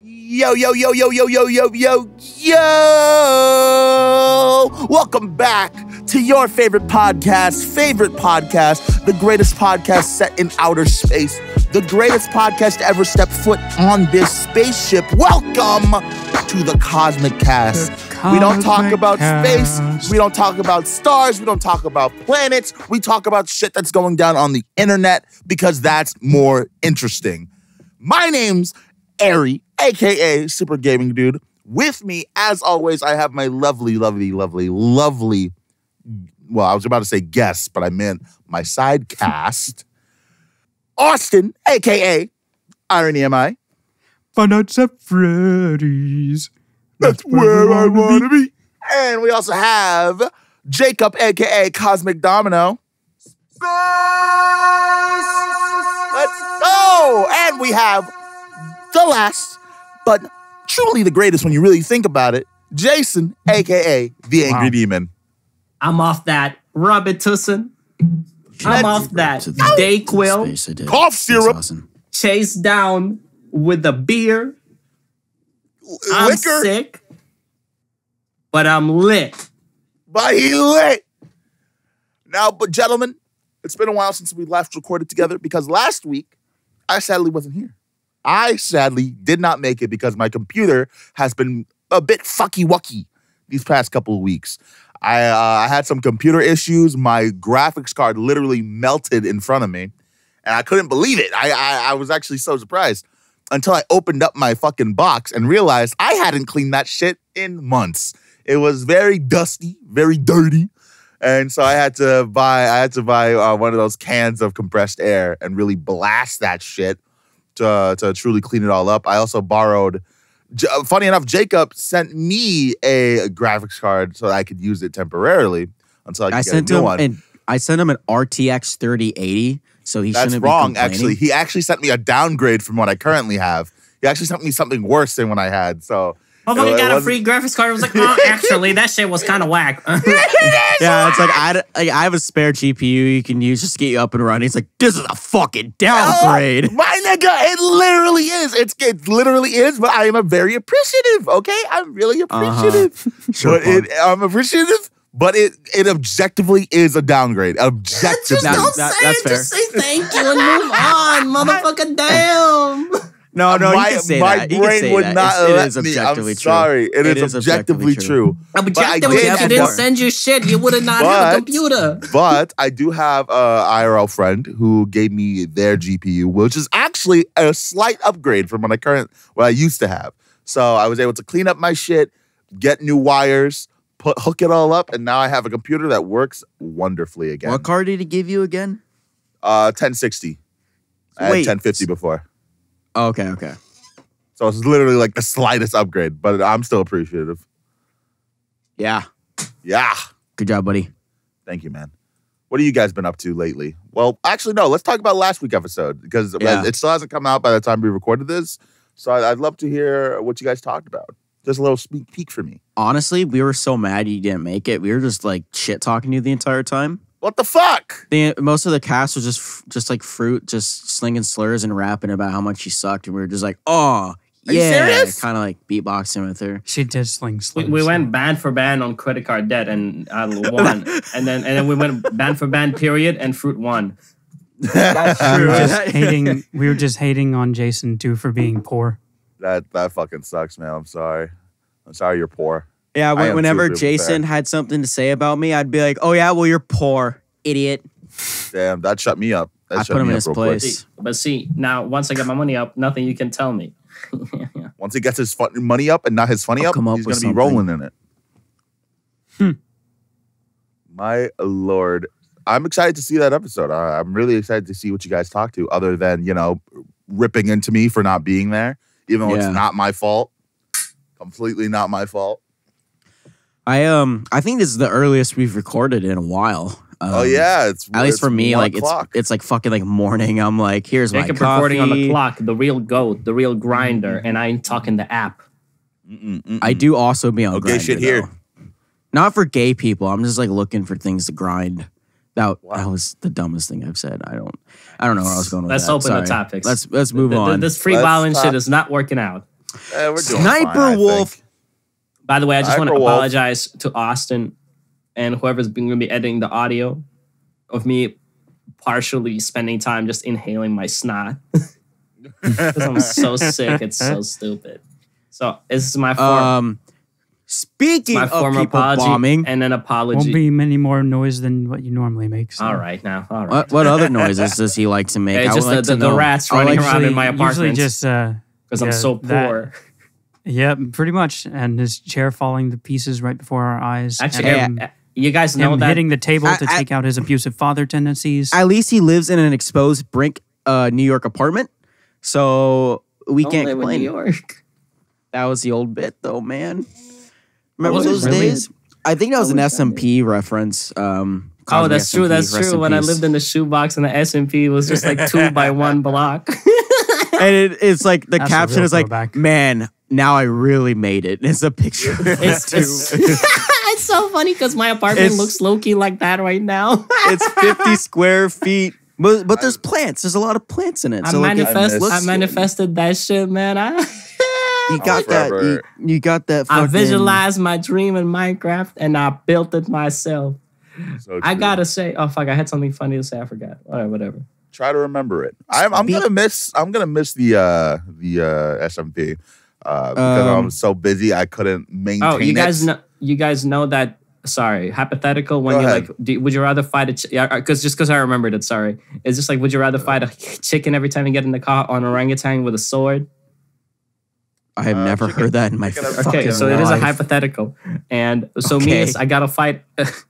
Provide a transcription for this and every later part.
Yo, yo, yo, yo, yo, yo, yo, yo, yo! Welcome back to your favorite podcast, the greatest podcast set in outer space, the greatest podcast to ever step foot on this spaceship. Welcome to the Cosmic Cast. We don't talk about space, we don't talk about stars, we don't talk about planets, we talk about shit that's going down on the internet because that's more interesting. My name's Ari, aka Super Gaming Dude. With me, as always, I have my lovely, well, I was about to say guest, but I meant my side cast, Austin, aka Irony Am I? Five Nights at Freddy's. That's where I want to be. And we also have Jacob, aka Cosmic Domino. Let's go! And we have the last, but truly the greatest when you really think about it, Jason, aka the Angry Demon. I'm off that Robitussin. I'm off that Dayquil. Cough syrup. Awesome. Chased down with a beer. I'm Liquor. sick, but I'm lit. But he lit. Now, but gentlemen, it's been a while since we last recorded together because last week, I sadly wasn't here. I sadly did not make it because my computer has been a bit fucky-wucky these past couple of weeks. I had some computer issues. My graphics card literally melted in front of me, and I couldn't believe it. I was actually so surprised until I opened up my fucking box and realized I hadn't cleaned that shit in months. It was very dusty, very dirty, and so I had to buy one of those cans of compressed air and really blast that shit to truly clean it all up. I also borrowed, funny enough, Jacob sent me a graphics card so that I could use it temporarily until I could get a new one. And I sent him an RTX 3080, so he shouldn't be complaining. That's wrong, actually. He actually sent me a downgrade from what I currently have. He actually sent me something worse than what I had, so... Motherfucker got a free graphics card. I was like, oh, actually, that shit was kind of whack. Yeah, it's like I have a spare GPU you can use just to get you up and running. It's like, this is a fucking downgrade. My nigga, it literally is. It literally is, but I am a very appreciative, okay? I'm really appreciative. Sure, I'm appreciative, but it objectively is a downgrade. Objectively. Just don't say it. fair. Just say thank you and move on, motherfucker. Damn. No, you can say my that. You can brain say would that. not It let is me. objectively I'm true. sorry. It is objectively true. Objectively, if you didn't send you shit, you would have not had a computer. But I do have an IRL friend who gave me their GPU, which is actually a slight upgrade from what I used to have. So I was able to clean up my shit, get new wires, hook it all up, and now I have a computer that works wonderfully again. What card did he give you again? 1060. I had 1050 before. Oh, okay. So it's literally like the slightest upgrade, but I'm still appreciative. Yeah. Good job, buddy. Thank you, man. What have you guys been up to lately? Well, actually, no. Let's talk about last week's episode because it still hasn't come out by the time we recorded this. So I'd love to hear what you guys talked about. Just a little sneak peek for me. Honestly, we were so mad you didn't make it. We were just like shit talking to you the entire time. What the fuck? Most of the cast was just like Fruit, just slinging slurs and rapping about how much she sucked, and we were just like, oh. Are you serious? Kind of like beatboxing with her. She did sling slurs. We went band for band on credit card debt, and I won. and then we went band for band period, and Fruit won. That's true. We were just hating on Jason too for being poor. That fucking sucks, man. I'm sorry. I'm sorry you're poor. Yeah, whenever Jason had something to say about me, I'd be like, oh yeah, well, you're poor, idiot. Damn, that shut me up. I put him in his place. But see, now once I get my money up, nothing you can tell me. Once he gets his money up and not his funny up, he's going to be rolling in it. My lord. I'm excited to see that episode. I'm really excited to see what you guys talk to other than, ripping into me for not being there, even though it's not my fault. Completely not my fault. I think this is the earliest we've recorded in a while. It's at least for me, like it's like fucking like morning. I'm like, here's my coffee. Recording on the clock, the real goat, the real grinder, and I ain't talking the app. I do also be on Grindr, shit here. Not for gay people. I'm just like looking for things to grind. That was the dumbest thing I've said. I don't know where I was going with Let's that. open the topics. Let's move on. This free violence shit is not working out. We're doing Sniper fine, I Wolf. think. By the way, I just want to Sniper Wolf. apologize to Austin and whoever's going to be editing the audio of me partially spending time just inhaling my snot. Because I'm so sick. It's so stupid. So this is my Speaking my of former people apology bombing, and an apology. Won't be many more noise than what you normally make. So. All right now. All right. what other noises does he like to make? It's I just would like the to know. rats running around in my Usually apartment just because I'm so poor. yeah, pretty much. And his chair falling to pieces right before our eyes. Actually, and him, you guys know him that hitting the table to I- take out his abusive father tendencies. At least he lives in an exposed brick New York apartment, so we Don't can't live in complain. New York. That was the old bit, though, man. Remember was it those really? days? I think that was an SMP reference. Oh, Cosby that's true. SMP, That's rest true. in When I peace. lived in the shoebox and the SMP was just like 2 by 1 block. And it's like the That's a caption real is like, throwback. "Man, now I really made it." It's a picture. Of It's, it's, it's so funny because my apartment It's- looks low-key like that right now. it's 50 square feet, but there's plants. There's a lot of plants in it. I, So like, I manifested that shit, man. you got that. forever. You got that. I Fucking, visualized my dream in Minecraft and I built it myself. So I true. gotta say, oh fuck, I had something funny to say. I forgot. All right, whatever. Try to remember it. I'm gonna miss the SMP because I'm so busy I couldn't maintain Oh, you it. guys know that. Sorry, hypothetical. When Go you're ahead. like, would you rather fight a? Because I remembered it. Sorry, it's just like, would you rather fight a chicken every time you get in the car on an orangutan with a sword? I have never heard that in my chicken- fucking Okay, so it is a life. hypothetical, and so Okay. me, I gotta fight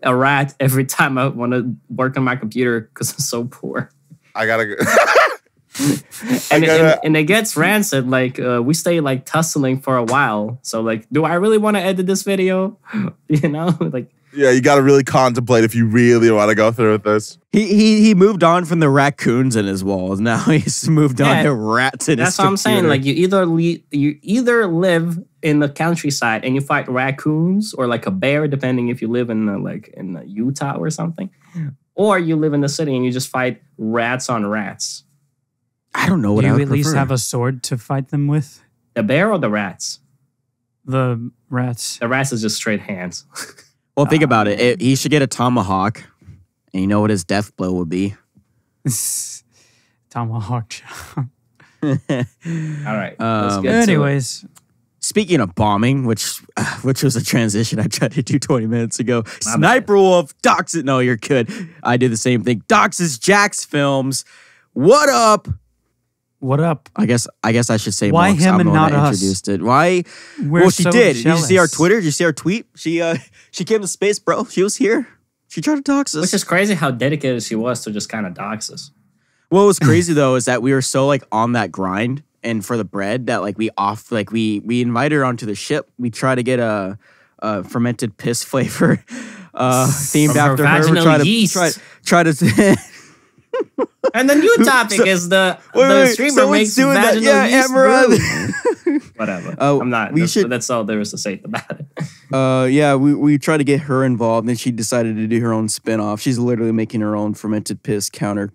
a rat every time I want to work on my computer because I'm so poor. I gotta go. And it gets rancid. Like we stay like tussling for a while. So like, do I really want to edit this video? You know, like Yeah, you gotta really contemplate if you really want to go through with this. He moved on from the raccoons in his walls. Now he's moved on Yeah, to rats in his that's what I'm saying. computer. Like you either live in the countryside and you fight raccoons or like a bear, depending if you live in in Utah or something, or you live in the city and you just fight rats on rats. I don't know what Do I you would at least prefer. have a sword to fight them with? The bear or the rats? The rats. The rats is just straight hands. Well, think about it. He should get a tomahawk, and you know what his death blow would be. Tomahawk. All right. Let's Um, get to it. Anyways, Speaking of bombing, which was a transition I tried to do 20 minutes ago. My Sniper Wolf, doxes. No, you're good. I did the same thing. Doxes, JacksFilms. What up? what up? I guess I should say Why Musk. him I'm and the one not that us? introduced it. Why? We're Well, she so did. Did you see our jealous. Twitter? Did you see our tweet? She came to space, bro. She was here. She tried to dox us. Which is crazy how dedicated she was to just kind of dox us. What was crazy though is that we were so like on that grind and for the bread that like we invite her onto the ship. We try to get a fermented piss flavor themed From her after her. vaginal Try to yeast. try to And the new topic is the streamer someone's makes doing that. vaginal Yeah, yeast Amaranth. brew. Whatever. I'm not. we should- That's all there is to say about it. Yeah, we tried to get her involved, and she decided to do her own spin-off. She's literally making her own fermented piss counter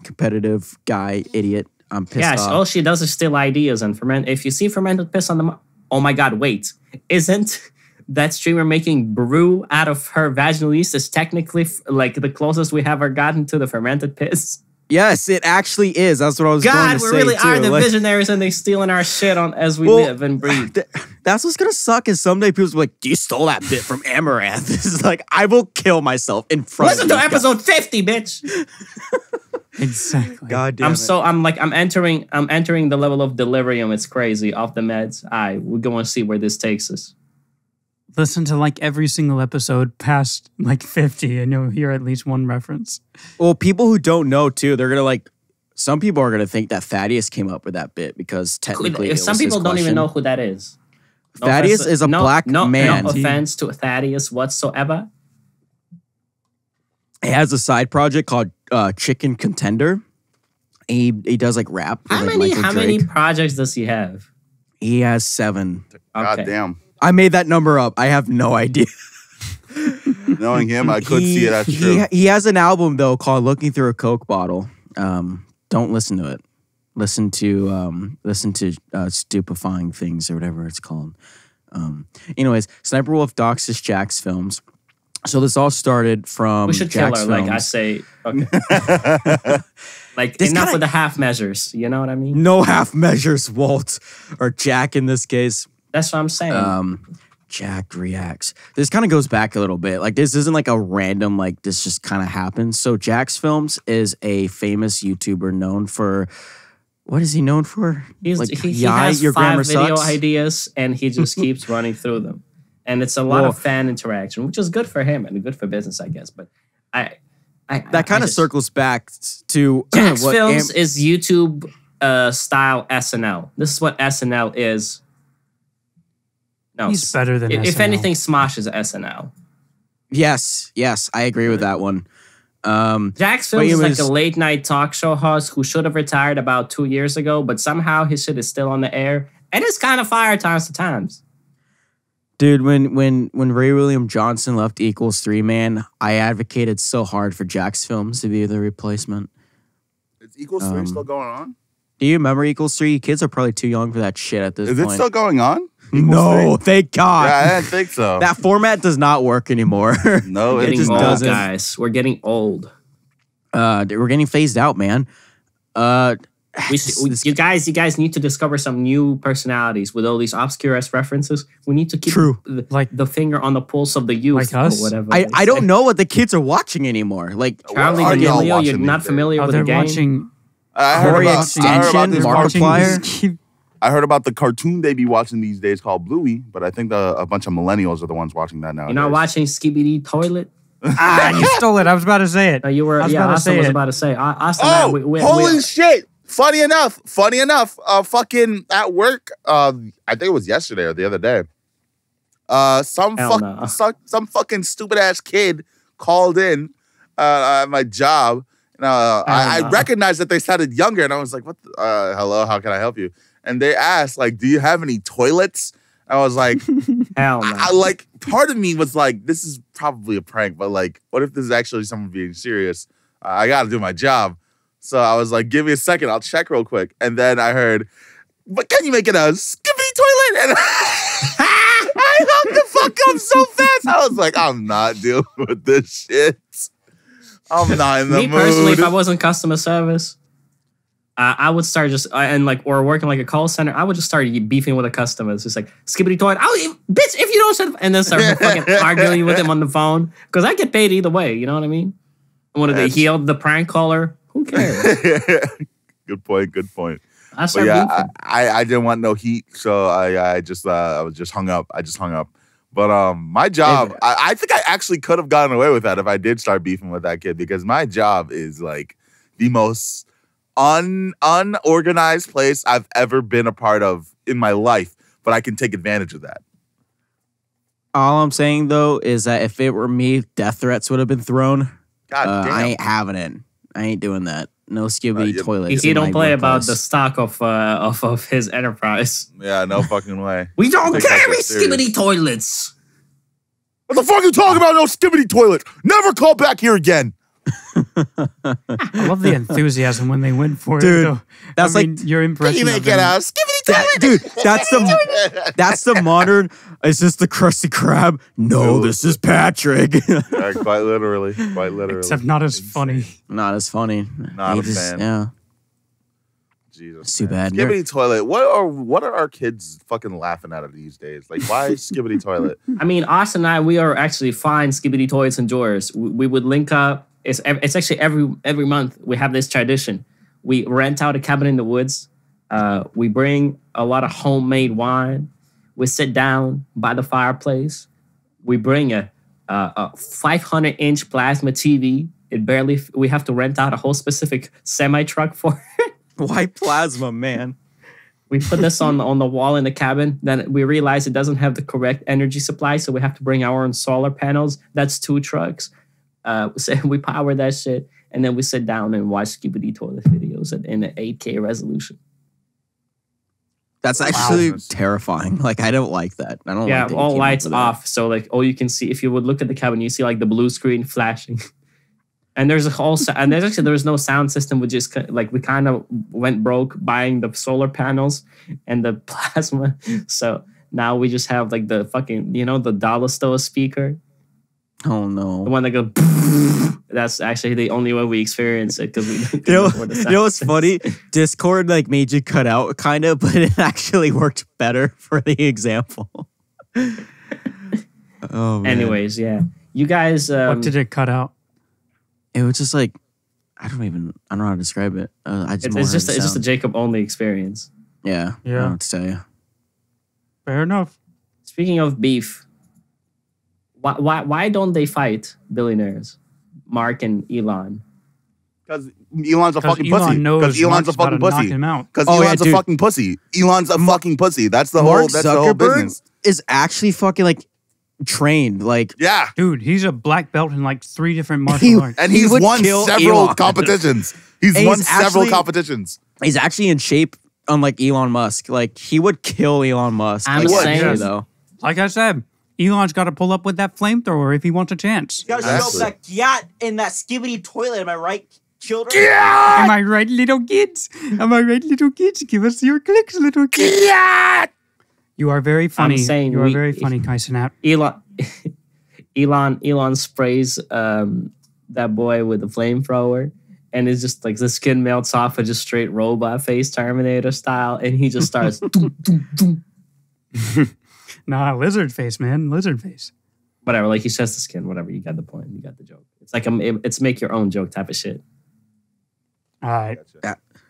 competitive guy idiot. I'm pissed Yeah, off. all she does is steal ideas and ferment. If you see fermented piss on the, oh my god, wait, isn't that streamer making brew out of her vaginal yeast is technically like the closest we have gotten to the fermented piss? Yes, it actually is. That's what I was going God, to we say really too. are the Like, visionaries, and they stealing our shit on as we Well, live and breathe. that's what's gonna suck. Is someday people will be like, "You stole that bit from Amaranth." This is like, I will kill myself in front. Listen of to you guys. episode 50, bitch. Exactly. God damn it. I'm entering the level of delirium. It's crazy. Off the meds. We're going to see where this takes us. Listen to like every single episode past like 50 and you'll hear at least one reference. Well, people who don't know too, they're gonna like. Some people are gonna think that Thaddeus came up with that bit because technically, it Some was people his don't even question. know who that is. No Thaddeus offense- is a black man. No offense to Thaddeus whatsoever. He has a side project called Chicken Contender. He does like rap. with, like, Michael How many Drake. projects does he have? He has 7. God Okay. damn. I made that number up. I have no idea. Knowing him, I could see it. That's true. He has an album though called "Looking Through a Coke Bottle." Don't listen to it. listen to stupefying things or whatever it's called. Anyways, Sniper Wolf doxes JacksFilms. So this all started from We should kill her, like I say. Okay. Like This enough kinda- with the half measures. You know what I mean? No half measures, Walt, or Jack in this case. That's what I'm saying. Jack reacts. This kind of goes back a little bit. Like this isn't like a random, like this just kind of happens. So JacksFilms is a famous YouTuber known for, what is he known for? He "Yai, has your 5 grammar video sucks." ideas, and he just keeps running through them. And it's a lot of fan interaction, which is good for him and good for business, I guess. But That kind of circles back to JacksFilms is YouTube style SNL. This is what SNL is. No, He's better than if SNL. anything, Smosh is SNL. Yes, I agree with that one. JacksFilms is like a late night talk show host who should have retired about 2 years ago, but somehow his shit is still on the air, and it's kind of fire times to times. Dude, when Ray William Johnson left Equals 3, man, I advocated so hard for JacksFilms to be the replacement. Is Equals 3 still going on? Do you remember Equals 3? Kids are probably too young for that shit at this Is point. it still going on? No, thank God. Yeah, I didn't think so. That format does not work anymore. No, We're it getting just old, doesn't. guys. We're getting old. We're getting phased out, man. You guys need to discover some new personalities with all these obscure ass references. We need to keep True. the finger on the pulse of the youth, Like us? or whatever. I don't know what the kids are watching anymore. Like Charlie What are y'all D'Amelio, watching you're not these days? familiar Oh, with the they're game. watching. I heard Corey about Extension, this Markiplier. I heard about the cartoon they be watching these days called Bluey, but I think a bunch of millennials are the ones watching that now. You're not watching Skibidi Toilet? You stole it. I was about to say it. No, you were. I was Yeah, about to Austin say was it. about to say. Austin, Oh, we holy shit! Funny enough, fucking at work. I think it was yesterday or the other day. Some Hell no. some fucking stupid ass kid called in at my job. And, I no. recognized that they sounded younger, and I was like, "What? Hello, how can I help you?" And they asked, like, "Do you have any toilets?" I was like, Hell no. like, part of me was like, "This is probably a prank," but like, what if this is actually someone being serious? I got to do my job. So I was like, "Give me a second, I'll check real quick." And then I heard, "But can you make it a Skibidi Toilet?" And I hung the fuck up so fast. I was like, "I'm not dealing with this shit. I'm not in the Me mood." personally, if I wasn't customer service, I would start or working like a call center. I would just start beefing with the customers. Just like Skibidi Toilet, bitch, if you don't shut up, and then start fucking arguing with him on the phone because I get paid either way. You know what I mean? And when they healed the prank caller, who cares? Good point. I But start yeah, beefing. I didn't want no heat, so I was just hung up. I just hung up. But my job, I think I actually could have gotten away with that if I did start beefing with that kid, because my job is like the most unorganized place I've ever been a part of in my life. But I can take advantage of that. All I'm saying though is that if it were me, death threats would have been thrown. God damn. I ain't having it. I ain't doing that. No Skibidi yeah. Toilet. He don't play about the stock of his enterprise. Yeah, no fucking way. We don't Take that carry shit serious. Skibidi Toilets. What the fuck are you talking about? No Skibidi Toilet. Never call back here again. I love the enthusiasm when they went for Dude, it. Though. that's I mean, your impression. You of make it them- a Skibidi Toilet. Dude, that's the modern. Is this the Krusty Krab? No, this is Patrick. Yeah, quite literally. Except not as funny. Not as funny. Not He a fan. Yeah, Jesus, it's too man. bad. Skibidi Toilet. What are our kids fucking laughing at these days? Like, why Skibidi Toilet? I mean, Austin and I, we are actually fine Skibidi Toilets enjoyers. We would link up. It's actually every month we have this tradition. We rent out a cabin in the woods. We bring a lot of homemade wine. We sit down by the fireplace. We bring a 500-inch plasma TV. We have to rent out a whole specific semi-truck for it. Why plasma, man? We put this on the wall in the cabin. Then we realize it doesn't have the correct energy supply, so we have to bring our own solar panels. That's 2 trucks. So we power that shit, and then we sit down and watch Skibidi Toilet videos in an 8K resolution. That's actually Wow. terrifying. Like, I don't like that. I don't. Yeah, like that you all came up lights with that. off. So like all you can see, if you would look at the cabin, you see like the blue screen flashing. And there's there was no sound system. We just like we kind of went broke buying the solar panels and the plasma. So now we just have like the fucking the dollar store speaker. Oh no! The one that goes. That's actually the only way we experience it because we. You know what's funny? Discord like made you cut out kind of, but it actually worked better for the example. Oh. Man. Anyways, yeah, you guys. What did it cut out? It was just like I don't know how to describe it. It's just a Jacob only experience. Yeah. I don't know what to tell you. Fair enough. Speaking of beef, why don't they fight billionaires, Mark and Elon? Because Elon's a fucking Elon pussy. knows Because Elon's a Mark's about fucking to knock pussy. him out. Because Oh, Elon's yeah, a fucking pussy. Elon's a fucking pussy. That's the Mark whole. That's the whole Zuckerberg business. is actually fucking like trained. Like Yeah. Dude, he's a black belt in like 3 different martial arts. And He he's would won kill several Elon. competitions. He's And won he's several actually- competitions. he's actually in shape, unlike Elon Musk. Like he would kill Elon Musk. I'm like, saying- actually, though. Like I said, Elon's got to pull up with that flamethrower if he wants a chance. You gotta show that yacht in that Skibidi Toilet. Am I right, children? Am I right, little kids? Am I right, little kids? Give us your clicks, little kids. You are very funny. saying you are we- very funny, Kaisenat. Elon sprays that boy with a flamethrower, and it's just like the skin melts off with just straight robot face, Terminator style, and he just starts. Doom, doom, doom. Nah, lizard face, man. Lizard face. Whatever, like he sheds the skin. Whatever, you got the point. You got the joke. It's like it's make your own joke type of shit. All right.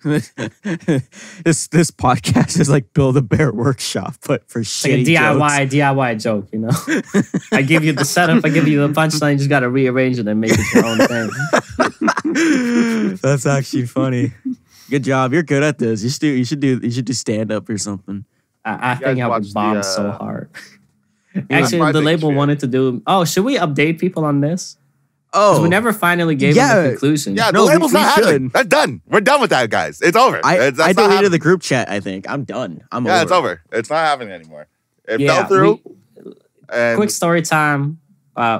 this podcast is like Build a Bear Workshop, but for It's like a shitty DIY joke, you know. I give you the setup, I give you the punchline. You just got to rearrange it and make it your own thing. jokes. That's actually funny. Good job. You're good at this. You should do stand up or something. I think guys I would watched bomb the, so hard. my Actually, the big label shit. wanted to do. Oh, should we update people on this? Oh, We never finally gave them the conclusion. Yeah, the No, label's we not happening. should. That's done. We're done with that, guys. It's over. I That's not deleted happening. the group chat. I think I'm done. I'm over. Yeah, it's over. It's not happening anymore. It Yeah, fell through. And Quick story time.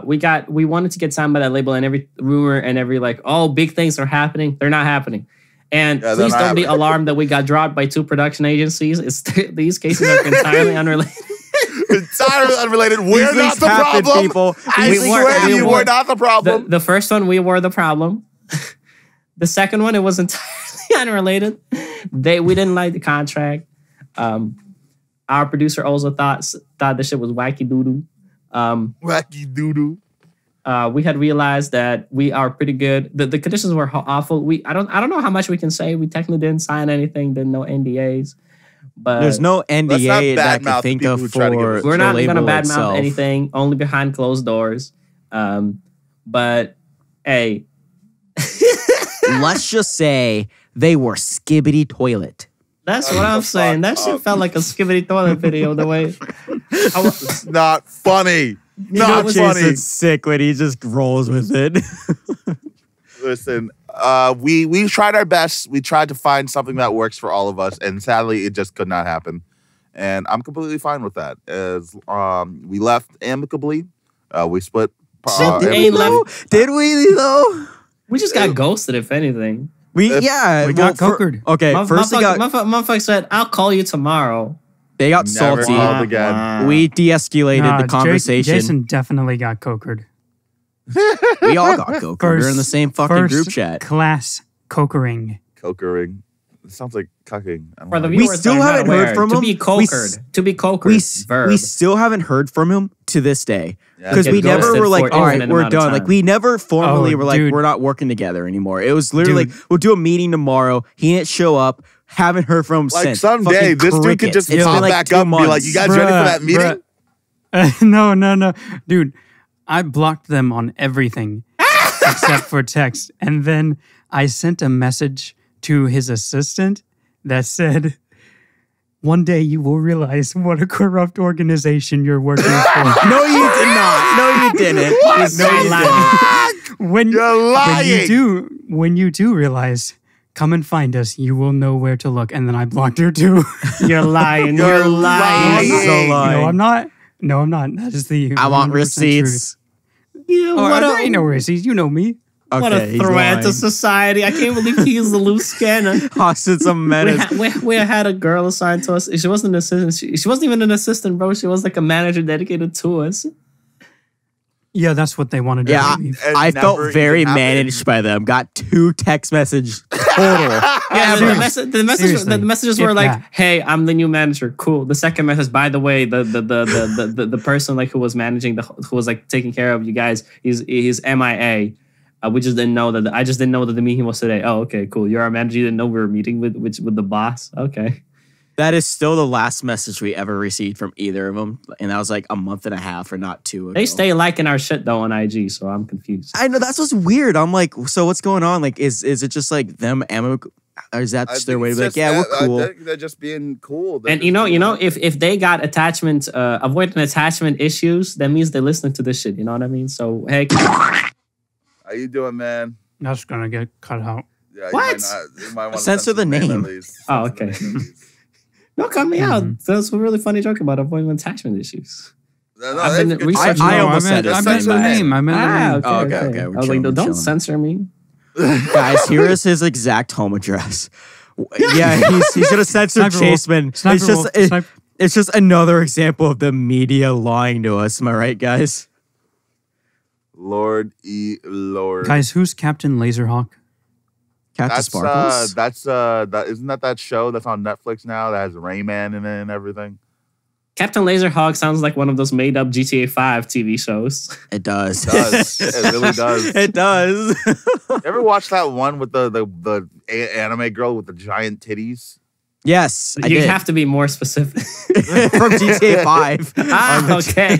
We wanted to get signed by that label, and every rumor and every like, oh, big things are happening. They're not happening. And Yeah, they're please not don't be happening. alarmed that we got dropped by 2 production agencies. These cases are entirely unrelated. entirely unrelated. We're These not things the happen, problem. people. I We swear weren't- to we you, we're weren't- not the problem. The first one, we were the problem. The second one, it was entirely unrelated. We didn't like the contract. Our producer also thought the shit was wacky doodoo. Wacky doodoo. We had realized that we are pretty good. The conditions were awful. I don't know how much we can say. We technically didn't sign anything, didn't know NDAs. But There's no NDA that I badmouth can think people of who try to give for us- we're the not label gonna badmouth itself. anything, only behind closed doors. But hey, Let's just say they were Skibidi Toilet. that's what I'm saying. That shit felt like a Skibidi Toilet video. The way It's not funny. Not what's funny. Jason's sick when he just rolls with it. Listen, we tried our best. We tried to find something that works for all of us, and sadly, it just could not happen. And I'm completely fine with that. As we left amicably, we split. Ain't left- Did we though? we just got ghosted. If anything, We got conquered. Okay, first they got motherfucker said, "I'll call you tomorrow." they got Never salty. called again. We de-escalated Nah, the conversation. Jason definitely got cokered. We all got coke. We're in the same fucking First group chat. class cokering. Cokering. It sounds like cucking. I don't For the know. We viewers still that are not haven't heard aware, from to him. be We cokered. To be cokered. Verb. we still haven't heard from him to this day. Yeah. Because we Get never ghosted were like, for all right, infinite we're amount of done. Like time. we never formally Oh, were like, dude. we're not working together anymore. It was literally Dude. like, we'll do a meeting tomorrow. He didn't show up. Haven't heard from him Like since. someday, Fucking this dude could crickets. just It's pop been like back 2 up and be like, months. "You guys ready for that meeting?" No. Dude, I blocked them on everything except for text. And then I sent a message to his assistant that said, "One day you will realize what a corrupt organization you're working for." No, you did not. No, you didn't. What No, the you fuck? when You're lying. when you do realize, come and find us. You will know where to look. And then I blocked her too. You're lying. You're You're lying. lying. So lying. No, I'm not. No, I'm not. That is the I want 100% receipts. Yeah, Truth. Oh, what there a- ain't no receipts. You know me. What a he's threat to lying. society. I can't believe he's a loose cannon. Hostage a menace. We had a girl assigned to us. She wasn't an assistant. She wasn't even an assistant, bro. She was like a manager dedicated to us. Yeah, that's what they wanted to Yeah, believe. I It felt never very even happened. managed by them. Got 2 text messages total. Yeah, Seriously. the messages If were like, that. "Hey, I'm the new manager." Cool. The second message, by the way, the person like who was managing who was like taking care of you guys, he's MIA. We just didn't know that. I just didn't know that the meeting was today. Oh, okay, cool. You're our manager. You didn't know we were meeting with the boss. Okay. That is still the last message we ever received from either of them, and that was like a month and a half or not 2 ago. They stay liking our shit though on IG, so I'm confused. I know that's what's weird. I'm like, so what's going on? Like, is it just like them amicable? Or is that just their way to be like, yeah, we're cool? I think they're just being cool. They're And just you know, if they got attachment, avoiding attachment issues, that means they're listening to this shit. You know what I mean? So hey, How you doing, man? That's gonna get cut out. Yeah, What? You might want to Censor the name. at least. Oh, Censor the okay. name at least. don't cut me out. That's a really funny joke about avoiding attachment issues. No, I've that's been a good researching- joke. I almost said it. I meant the Censor name. I meant the name. Okay, Oh, okay, okay. okay, I we're was like, chilling, don't chilling. censor me. Guys, here is his exact home address. Yeah, he should have censored Sniper Wolf. Chaseman. It's Sniper just Wolf. Sniper- it's just another example of the media lying to us. Am I right, guys? Lord. Guys, who's Captain Laserhawk? Captain That's Sparkles. that isn't that show that's on Netflix now that has Rayman in it and everything. Captain Laserhawk sounds like one of those made up GTA 5 TV shows. It does. It does. It really does. It does. Ever watch that one with the anime girl with the giant titties? Yes, I You did. have to be more specific. From GTA 5. Okay.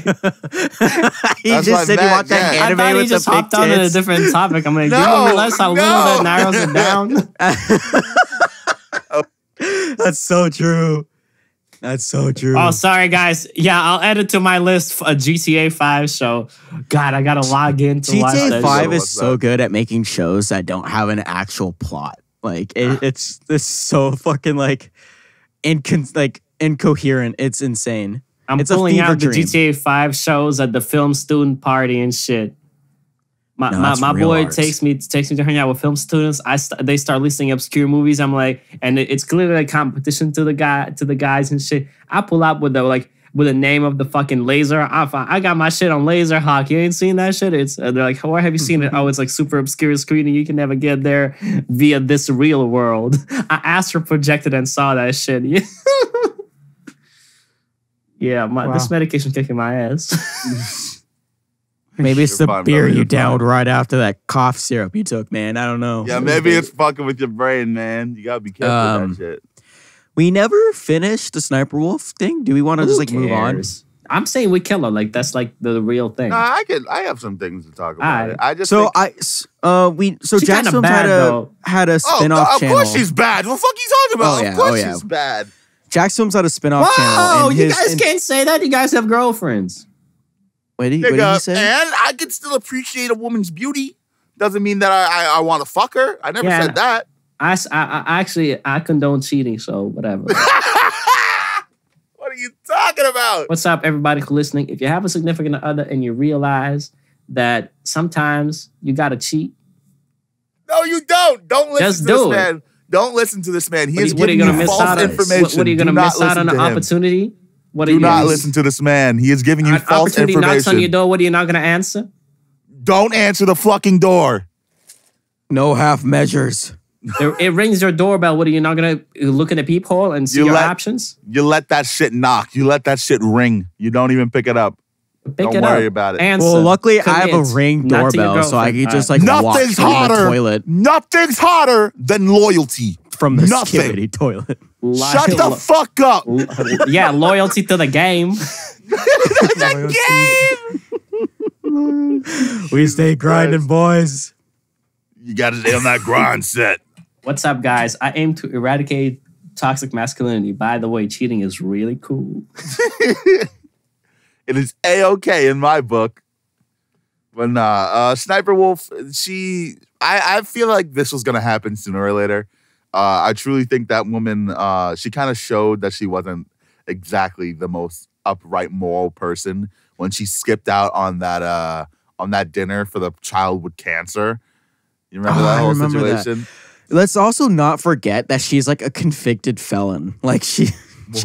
He That's just what said I you meant, want that yeah. I anime thought he with just the big hopped on to a tits. different topic. I'm like, do you No, realize how little that narrows it down? That's so true. That's so true. Oh, sorry, guys. Yeah, I'll add it to my list a GTA 5 show. God, I gotta log in to watch GTA that 5 show. is What's so that? good at making shows that don't have an actual plot. Like it's so fucking like incoherent. It's insane. I'm it's a pulling fever out the dream. GTA 5 shows at the film student party and shit. No, My that's real boy art. takes me to hang out with film students. They start listing obscure movies. I'm like, and it's clearly a competition to the guys and shit. I pull up with the name of the fucking laser. I got my shit on Laserhawk. You ain't seen that shit? It's they're like, where have you seen it? Oh, it's like super obscure screening. You can never get there via this real world. I astral projected and saw that shit. Yeah, this medication's kicking my ass. Maybe it's You're the fine, beer brother, you you're downed fine. right after that cough syrup you took, man. I don't know. Yeah, maybe it's fucking with your brain, man. You gotta be careful with that shit. We never finished the Sniper Wolf thing. Do we want to just like move on? I'm saying we kill her. Like that's like the real thing. No, I have some things to talk about. Alright. It. I just So think, She kinda kinda JacksFilms bad, though. had a spin-off of channel. course she's bad. What the fuck are you talking about? Oh, yeah, Of course oh, yeah. she's bad. JacksFilms had a spin-off channel. Whoa, and you his- guys and- can't say that. You guys have girlfriends. What did he Nigga, say? and I can still appreciate a woman's beauty. Doesn't mean that I want to fuck her. I never Yeah. said that. I actually condone cheating, so whatever. What are you talking about? What's up, everybody who's listening? If you have a significant other and you realize that sometimes you gotta cheat, No, you don't. Don't listen Just to this do it. man. Don't listen to this man. He is what are you giving gonna you miss false out on? information. What are you gonna Do not miss out on listen an to him. opportunity? What are Do you not gonna listen to this man. He is giving you An false opportunity knocks on your information. door. What are you not gonna answer? Don't answer the fucking door. No half measures. It rings your doorbell. What are you not gonna look in the peephole and see You your let- options? You let that shit knock. You let that shit ring. You don't even pick it up. Pick Don't it worry up. about it. Answer. Well, luckily I have a Commit. Ring Not to your doorbell, so I girlfriend. could just All like right. walk Nothing's through the hotter. toilet Nothing's hotter than loyalty. from the Nothing. Skibidi Toilet. Shut the fuck up. Yeah, loyalty to the game. We stay grinding, boys. You got to stay on that grind set. What's up, guys? I aim to eradicate toxic masculinity. By the way, cheating is really cool. It is A-okay in my book. But nah, Sniper Wolf, I feel like this was going to happen sooner or later. I truly think that woman, she kind of showed that she wasn't exactly the most upright moral person when she skipped out on that dinner for the child with cancer. You remember that I whole remember that. situation? Let's also not forget that she's like a convicted felon. Like she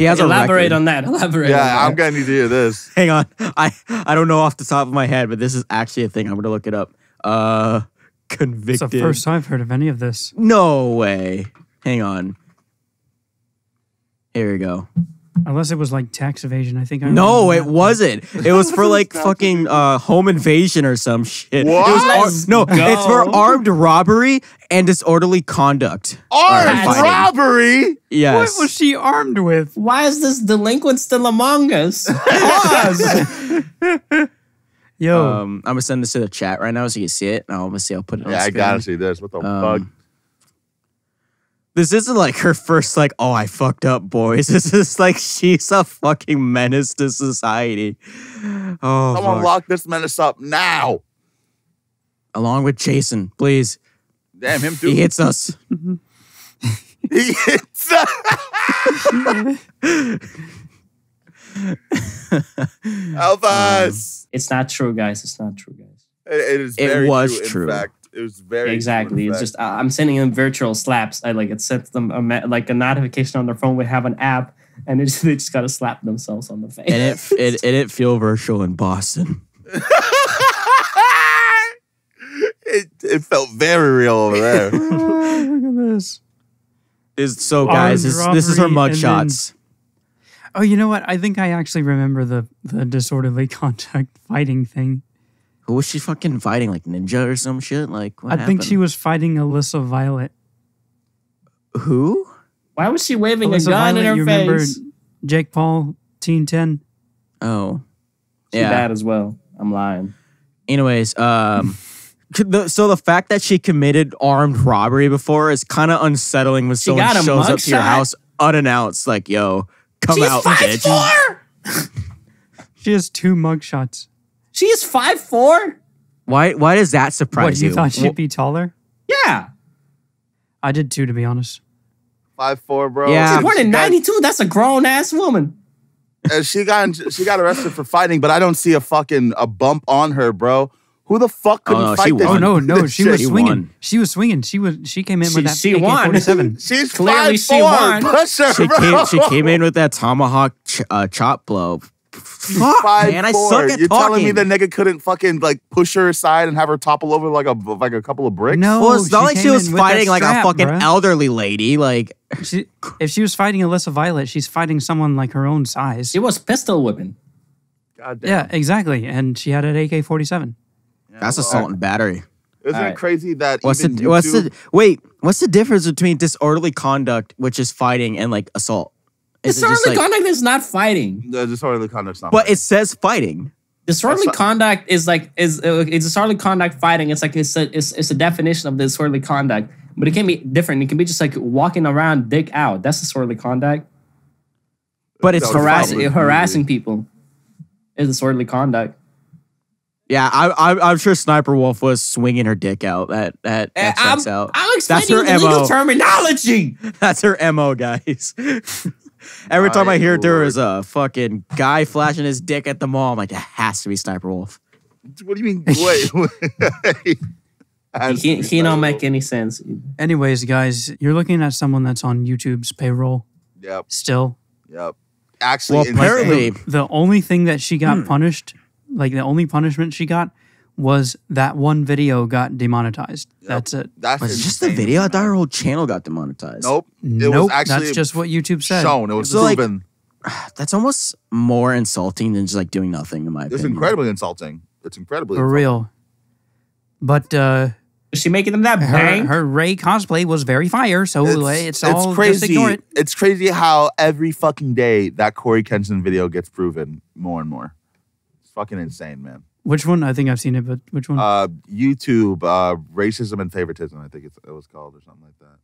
has a Elaborate record. on that. Elaborate. Yeah, on I'm gonna need to hear this. Hang on. I don't know off the top of my head, but this is actually a thing. I'm gonna look it up. Convicted. It's the first I've heard of any of this. No way. Hang on. Here we go. Unless it was like tax evasion. I think I No, remember it that. wasn't. It was for like fucking home invasion or some shit. What? It was Let's no, it's for go. armed robbery and disorderly conduct. Armed Fighting. robbery. Yes. What was she armed with? Why is this delinquent still among us? Pause. Yo, I'm gonna send this to the chat right now so you can see it. Now I'm gonna see. I'll put it on Yeah, I screen. gotta see this. What the fuck? This isn't like her first like, oh, I fucked up, boys. This is like she's a fucking menace to society. Oh, Someone fuck. lock this menace up now. Along with Jason, please. Damn him too. He hits us. He hits. Help us. It's not true, guys. It's not true, guys. It is. It Very was true. true. In fact, it was very Exactly. True, in It's fact. just I'm sending them virtual slaps. It sets them like a notification on their phone. We have an app, and they just gotta slap themselves on the face. And it didn't feel virtual in Boston. it felt very real over there. look at this. So guys, Armed this is her robbery and mugshots. Oh, you know what? I think I actually remember the disorderly contact fighting thing. Who was she fucking fighting? Like Ninja or some shit? Like what I think happened? she was fighting Alyssa Violet. Who? Why was she waving a Alyssa gun in Violet, her you remember face? Jake Paul, Teen 10? Oh. She Yeah. bad as well. I'm lying. Anyways, so the fact that she committed armed robbery before is kind of unsettling when someone got a shows up to your mugshot? house unannounced, like, yo, come She's out, 5'4". bitch. She has 2 mugshots. She is 5'4". Why does that surprise What, you you? thought she'd be taller? Yeah. I did too, to be honest. 5'4", bro. Yeah. She's born in She got- 92. That's a grown ass woman. And she got arrested for fighting, but I don't see a bump on her, bro. Who the fuck couldn't no, fight she this? won. Oh, no, this she shit? was She swinging. won. She was swinging. She came in with that She won. AK-47. She's Clearly 5'4". she won. Push her, She bro. came in with that tomahawk chop blow. Fuck, 5'4". man, I suck at You're telling me talking. the nigga couldn't fucking like push her aside and have her topple over like a couple of bricks? No, Well, it's not like she came was in with that fighting like a strap, fucking bruh. elderly lady. Like, If she was fighting Alyssa Violet, she's fighting someone like her own size. She was pistol whipping. God damn. Yeah, exactly. And she had an AK-47. that's assault and battery. Isn't All it right. crazy that What's even what's the difference between disorderly conduct, which is fighting, and like assault? Is it just Disorderly like, conduct is not fighting. the disorderly conduct's not? but it says fighting. Disorderly That's conduct is disorderly conduct fighting. It's like it's a definition of disorderly conduct, but it can be different. It can be just like walking around dick out. That's disorderly conduct. But it's No, fighting. Harassing people is disorderly conduct. Yeah, I'm sure Sniper Wolf was swinging her dick out. That checks out. I'm explaining That's her the legal MO. terminology. That's her MO, guys. Every time I hear there is a fucking guy flashing his dick at the mall, I'm like, that has to be Sniper Wolf. What do you mean? Wait. He don't make any sense. Anyways, guys, you're looking at someone that's on YouTube's payroll Yep. still. Yep. Actually, Well, apparently, The only thing that she got punished, like the only punishment she got, was that one video got demonetized. That's it. that's was it just the insane, video? I thought man. her whole channel got demonetized. Nope. It Nope, was actually that's just what YouTube said. shown. It was So, like, proven. That's almost more insulting than just like doing nothing, in my It's opinion. incredibly insulting. It's incredibly For insulting. real. But Is she making them that bang? her Ray cosplay was very fire, so it's all crazy. just ignore it. It's crazy how every fucking day that Corey Kenson video gets proven more and more. It's fucking insane, man. Which one? I think I've seen it, but which one? YouTube, racism and favoritism, I think it was called or something like that.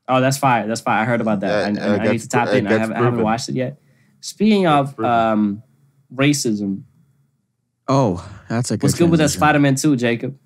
Oh, that's fire. That's fire. I heard about that. Yeah, I need gets- to tap it in. I gets haven't proven. watched it yet. Speaking of proven. racism, Oh, that's a good what's good with that transition. Spider-Man 2, Jacob?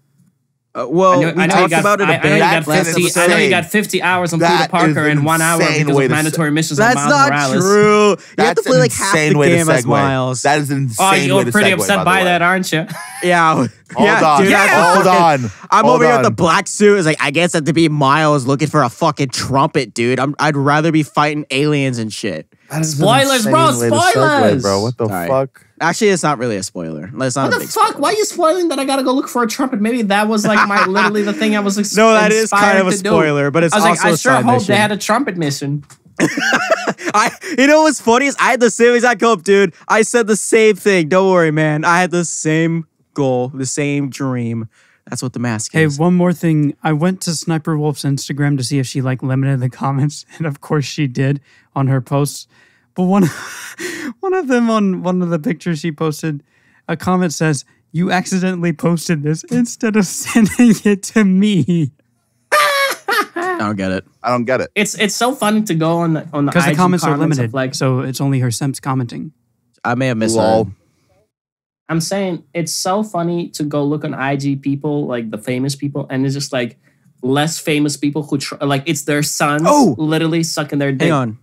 Well, we I know you talked got, about it I a know you bit. got That's 50. I know insane. you got 50 hours on That Peter Parker is in 1 hour insane because way of to mandatory missions on That's Miles not Morales. true. You have to That's play an like half the insane way to game as segue. Miles. That is an Oh, insane way you're to pretty segue, upset by by the way. that, aren't you? Yeah, Hold Yeah, on. dude, Hold on. I'm Hold over here with the on. black suit. It's like, I guess that to be Miles looking for a fucking trumpet, dude. I'd rather be fighting aliens and shit. That is an Spoilers, bro, insane way to segue, spoilers. bro. What the Sorry. fuck? Actually, it's not really a spoiler. It's not What a the big fuck? spoiler. Why are you spoiling that I gotta go look for a trumpet? Maybe that was like my literally the thing I was No, that is inspired kind of a to do. spoiler, but it's I was also like, I a sure side hope mission. they had a trumpet mission. You know what's funny is I had the same exact goal, dude. I said the same thing. Don't worry, man. I had the same goal, the same dream. That's what the mask Hey, is. one more thing. I went to Sniper Wolf's Instagram to see if she like limited the comments, and of course she did on her posts. But one of them on one of the pictures she posted, a comment says, "You accidentally posted this instead of sending it to me." I don't get it. I don't get it. It's so funny to go on the Because the IG comments are of, limited, like, so it's only her simps commenting. I may have missed Lol. it. I'm saying it's so funny to go look on IG people, like the famous people, and it's just like less famous people who like it's their sons literally sucking their dick. Hang on.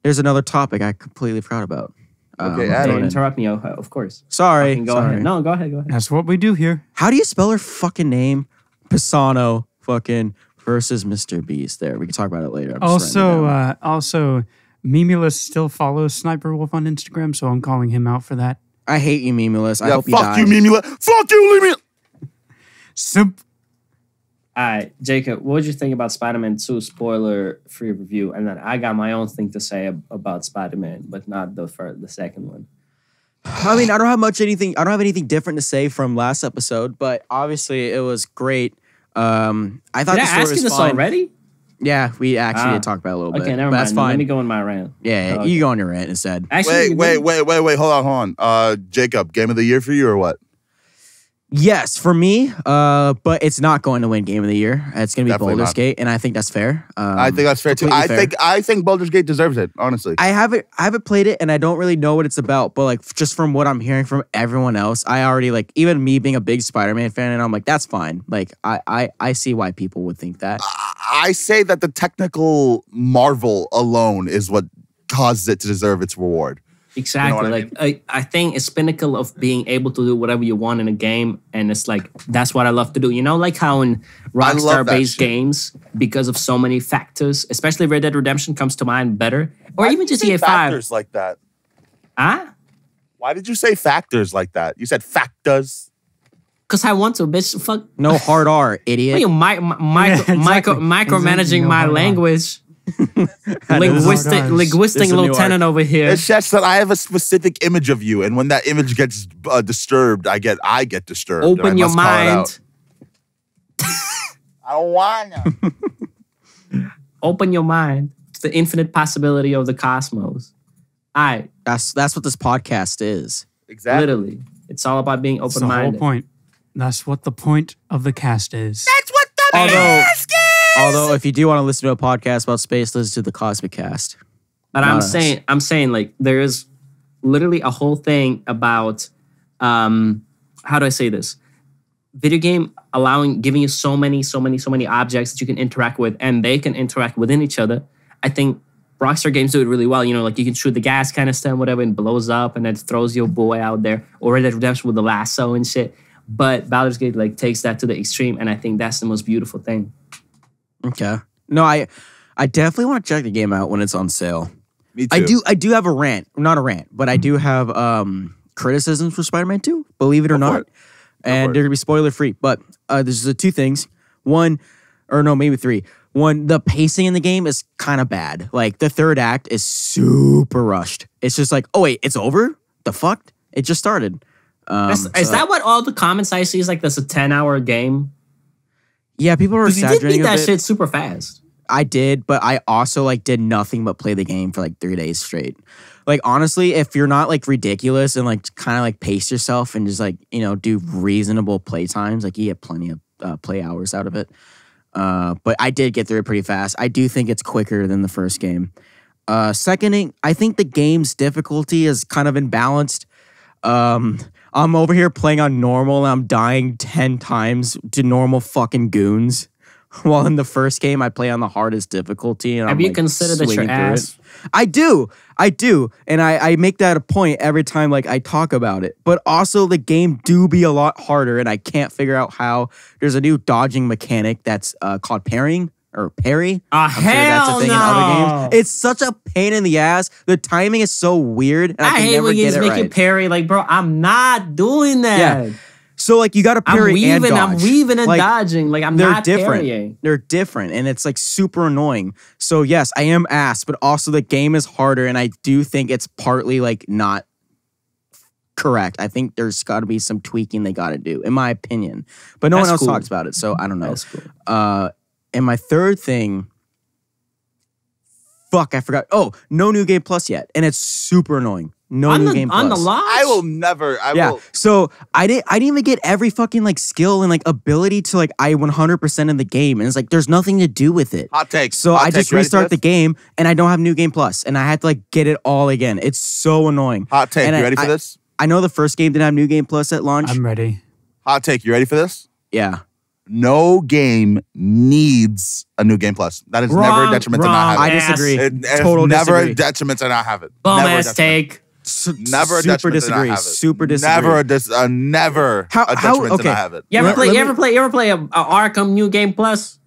There's another topic I completely forgot about. Okay, Don't Adam. interrupt me, of course. Sorry. Go sorry. ahead. No, go ahead. Go ahead. That's what we do here. How do you spell her fucking name? Pisano fucking versus Mr. Beast. There, we can talk about it later. I'm just writing it down. Also, Mimulus still follows Sniper Wolf on Instagram, so I'm calling him out for that. I hate you, Mimulus. I Yeah, hope you fuck die. you, Mimula. Fuck you, leave me. Simp. All right, Jacob, what did you think about Spider-Man 2 spoiler-free review? And then I got my own thing to say about Spider-Man, but not the second one. I mean, I don't have anything different to say from last episode, but obviously it was great. I thought Did I the story ask you was this fine. already? Yeah, we actually did talk about it a little bit. Okay, never but mind. That's fine. Let me go in my rant. Yeah, Okay. you go on your rant instead. Actually, Wait. Hold on. Jacob, game of the year for you or what? Yes, for me, but it's not going to win Game of the Year. It's going to be Definitely Baldur's not. Gate, and I think that's fair. I think that's fair too. completely fair. I think Baldur's Gate deserves it, honestly. I haven't played it, and I don't really know what it's about. But like, just from what I'm hearing from everyone else, I already like, even me being a big Spider-Man fan, and I'm like, that's fine. Like, I see why people would think that. I say that the technical marvel alone is what causes it to deserve its reward. exactly. You know what I Like, I think it's pinnacle of being able to do whatever you want in a game, and it's like that's what I love to do. You know, like how in love that Rockstar-based shit. games, because of so many factors, especially Red Dead Redemption comes to mind better, or Why even did you say GTA 5. factors like that? Huh? Why did you say factors like that? You said factors. Because I want to, bitch. Fuck. No hard R, What are idiot. you exactly. micromanaging Exactly. my No, hold on. language? Hard Linguistic Rs. linguistic There's a new lieutenant over here. It's just that I have a specific image of you, and when that image gets disturbed, I get disturbed. and I Open your must call it mind. out. I don't wanna. Open your mind to the infinite possibility of the cosmos. That's what this podcast is. Exactly. Literally. It's all about being That's the whole open-minded. point. That's what the point of the cast is. That's what the Although, if you do want to listen to a podcast about space, listen to the Cosmic Cast. But Not I'm us. saying like there is literally a whole thing about how do I say this? Video game giving you so many objects that you can interact with, and they can interact within each other. I think Rockstar games do it really well. You know, like you can shoot the gas canister and whatever, and blows up, and then throws your boy out there. Or Red Dead Redemption with the lasso and shit. But Baldur's Gate like takes that to the extreme, and I think that's the most beautiful thing. Okay. No, I definitely want to check the game out when it's on sale. Me too. I do have a rant. Not a rant, but I do have criticisms for Spider-Man 2, believe it or Go for not. it. And they're gonna be spoiler free. But there's the two things. One, or no, maybe three. One, the pacing in the game is kind of bad. Like the third act is super rushed. It's just like, oh wait, it's over? The fuck? It just started. Is that what all the comments I see is like? That's a 10-hour game. Yeah, people are Because you did exaggerating beat a that bit. shit super fast. I did, but I also like did nothing but play the game for like 3 days straight. Like honestly, if you're not like ridiculous and like kind of like pace yourself and just like, you know, do reasonable play times, like you get plenty of play hours out of it. But I did get through it pretty fast. I do think it's quicker than the first game. Seconding, I think the game's difficulty is kind of imbalanced. I'm over here playing on normal and I'm dying 10 times to normal fucking goons. while in the first game I play on the hardest difficulty. And Have I'm you like, considered that your swinging through ass? it. I do, and I make that a point every time like I talk about it. But also the game do be a lot harder, and I can't figure out how. There's a new dodging mechanic that's called parrying. Or parry. Hell that's a thing no. in other games. It's such a pain in the ass. The timing is so weird. And I can hate never when get games it make right. you parry. Like, bro, I'm not doing that. Yeah. So like you got to parry and dodge. I'm weaving and Like, dodging. Like I'm they're not different. parrying. They're different, and it's like super annoying. So yes, I am ass, but also the game is harder, and I do think it's partly like not correct. I think there's got to be some tweaking they got to do, in my opinion. But no That's one else cool. talks about it, so I don't know. That's cool. And my third thing. Fuck, I forgot. Oh, no New Game Plus yet, and it's super annoying. No New Game Plus. On the launch? I will never. Yeah. Will. So I didn't even get every fucking like skill and like ability to like I 100% in the game, and it's like there's nothing to do with it. Hot take. So Hot I take. just You ready for restart the this? game and I don't have New Game Plus, and I had to like get it all again. It's so annoying. Hot take. And You ready for I- this? I know the first game didn't have New Game Plus at launch. I'm ready. Hot take. You ready for this? Yeah. No game needs a New Game Plus. That is never a Wrong, detriment to wrong. not I have it. disagree. It's Total never disagree. a detriment to not have it. Bum Never a ass detriment. take. Never a Super detriment to not disagree. have it. Super disagree. Never How- a how- detriment to okay. not have it. You ever Let- play? let You me- ever play a Arkham New Game Plus?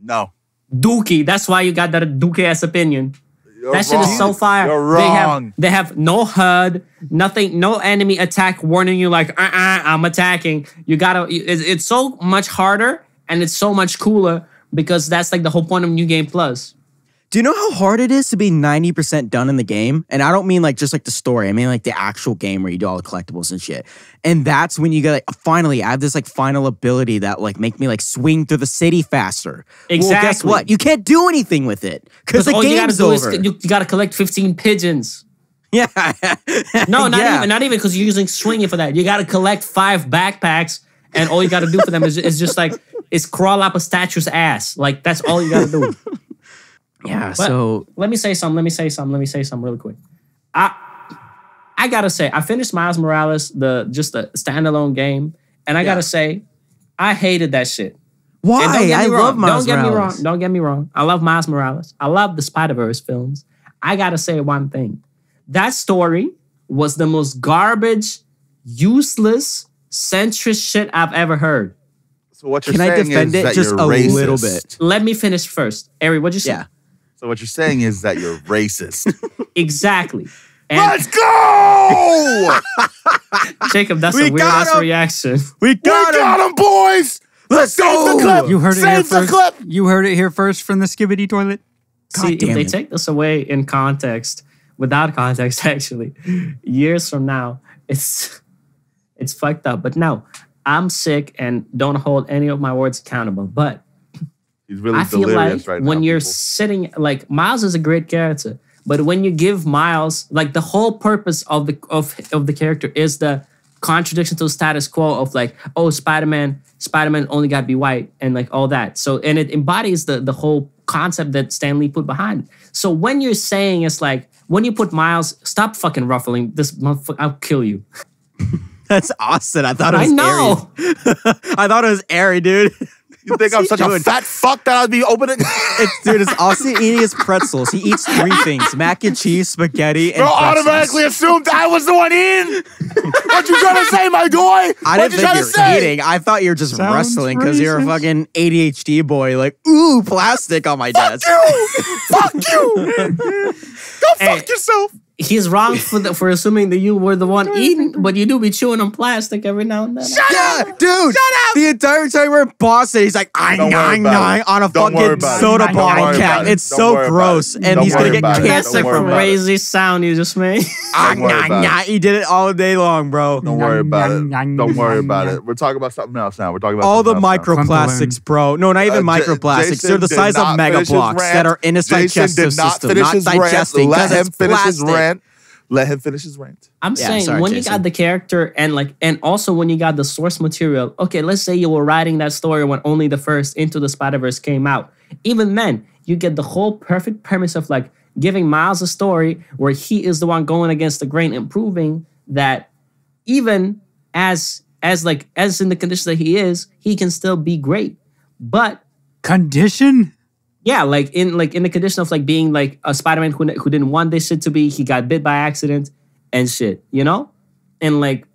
No. Dookie. That's why you got that Dookie ass opinion. You're That shit is wrong. so fire. You're wrong. They have no HUD, nothing, no enemy attack warning you like, I'm attacking. You gotta. It's so much harder and it's so much cooler because that's like the whole point of New Game Plus. Do you know how hard it is to be 90% done in the game? And I don't mean like just like the story. I mean like the actual game where you do all the collectibles and shit. And that's when you get like, finally, I have this like final ability that like make me like swing through the city faster. Well, guess Exactly. what? You can't do anything with it because the all you gotta game's do over. is you gotta collect 15 pigeons. Yeah. No, not Yeah. even, not even because you're using swinging for that. You gotta collect 5 backpacks, and all you gotta do for them is just like is crawl up a statue's ass. Like that's all you gotta do. Yeah. But So let me say something really quick. I gotta say, I finished Miles Morales, just a standalone game, and I gotta say, I hated that shit. why? And don't get I me love wrong. Miles Don't get me wrong. Morales. Don't get me wrong. I love Miles Morales. I love the Spider-Verse films. I gotta say one thing. That story was the most garbage, useless, centrist shit I've ever heard. So what you're Can I saying defend is it that just you're a racist. little bit? Let me finish first. Ari, what'd you say? Yeah. So what you're saying is that you're racist. Exactly. And Let's go! Jacob, that's We a weird got ass him. reaction. We We got him. got him, boys! Let's Save go. the clip! You heard it here Save the first. clip! You heard it here first from the Skibidi Toilet. See, if damn they it. take this away in context, without context, actually, years from now, it's fucked up. But no, I'm sick and don't hold any of my words accountable. But He's really I feel delirious like right now. when you're people. sitting, like Miles is a great character, but when you give Miles, like the whole purpose of the character is the contradiction to the status quo of like, oh, Spider-Man only got to be white and like all that. So, and it embodies the whole concept that Stan Lee put behind it. So when you're saying it's like, when you put Miles, stop fucking ruffling this motherfucker, I'll kill you. That's Austin. I thought it I was know. Airy. I thought it was Airy, dude. You think I'm such a fat fuck that I'd be opening? It's Austin eating his pretzels. He eats 3 things: mac and cheese, spaghetti, and Bro, pretzels. automatically assumed I was the one in. What you trying to say, my boy? I What didn't you think trying you to were say? eating. I thought you were just Sounds wrestling because you're a racist. fucking ADHD boy. Like, ooh, plastic on my desk. Fuck you! Go Hey. fuck yourself. He's wrong for assuming that you were the one eating, but you do be chewing on plastic every now and then. Yeah, dude. Shut up. The entire time we're in Boston, he's like, Don't worry about nine it. on a Don't worry fucking about it. soda Don't bottle worry cap. about it. It's Don't so worry about gross. it. And Don't he's going worry to get about it. That's Don't a worry about it. crazy sound you just made. Don't worry about it. He did it all day long, bro. Don't worry about it. Don't worry about it. We're talking about something else now. We're talking about All the something else now. microplastics, bro. No, not even microplastics. Jason They're the did size of not mega finish his blocks rant. that are in his Jason digestive did not system, finish not his digesting. rant. Let 'cause him it's finish his plastic. rant. Let him finish his rant. I'm Yeah, saying sorry, when Jason. you got the character and also when you got the source material. Okay, let's say you were writing that story when only the first Into the Spider-Verse came out. Even then, you get the whole perfect premise of like giving Miles a story where he is the one going against the grain and proving that even as in the condition that he is, he can still be great. But Condition? Yeah, like in the condition of like being like a Spider-Man who didn't want this shit to be. He got bit by accident and shit, you know? And like,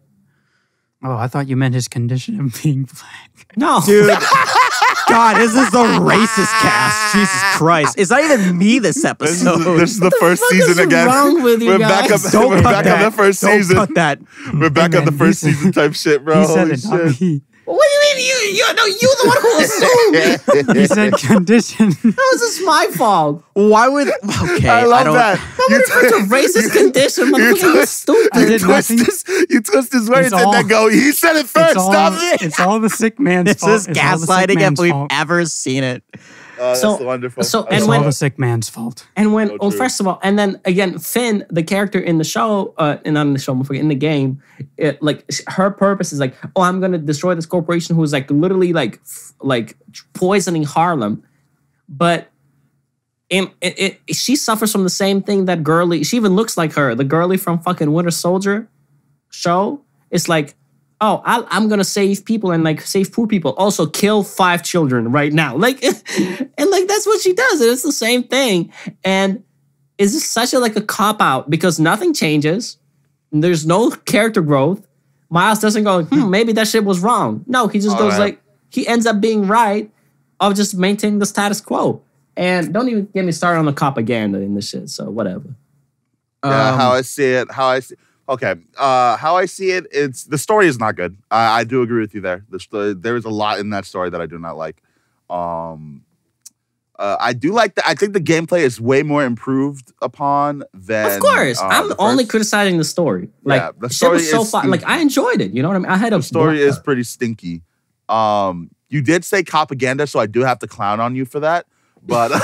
Oh, I thought you meant his condition of being black. no. Dude. God, this is the racist cast. Jesus Christ. It's not even me this episode. This is the first season again. What's wrong with you We're guys? back up. Don't We're cut back that. on the first Don't season. cut that. We're back Hey, on the man, first he said- season type shit, bro. He said Holy it, not shit. me. What do you mean? You the one who assumed. He said condition. How is this my fault? Why would... Okay, I love don't... that. It's a racist condition. Motherfucker, you stupid. I did nothing. You twist his words It's and all- then go, he said it first, stop it. It's all the sick man's This fault. is It's all the sick gaslighting if man's we've fault. ever seen it. That's So- wonderful. so- I and It's love when- all it. the sick man's fault. And when, So well, true. first of all, and then again, Finn, the character in the show, and not in the show, motherfucker, in the game, her purpose is like, oh, I'm gonna destroy this corporation who's like literally like poisoning Harlem, but she suffers from the same thing that girly. She even looks like her, the girly from fucking Winter Soldier show. It's like, oh, I'm gonna save people and like save poor people. Also, kill 5 children right now. Like, and like that's what she does. And it's the same thing. And it's just such a cop out because nothing changes. There's no character growth. Miles doesn't go, maybe that shit was wrong. No, he just goes right. he ends up being right of just maintaining the status quo. And don't even get me started on the Copaganda in this shit. So whatever. Yeah, how I see it. Okay. How I see it, it's the story is not good. I do agree with you there. There is a lot in that story that I do not like. I do like I think the gameplay is way more improved upon than. Of course. I'm the only first. criticizing the story. Like, Yeah, the shit story was so is fun. Like, I enjoyed it. You know what I mean? I had a The story is pretty stinky. You did say Copaganda, so I do have to clown on you for that. But No.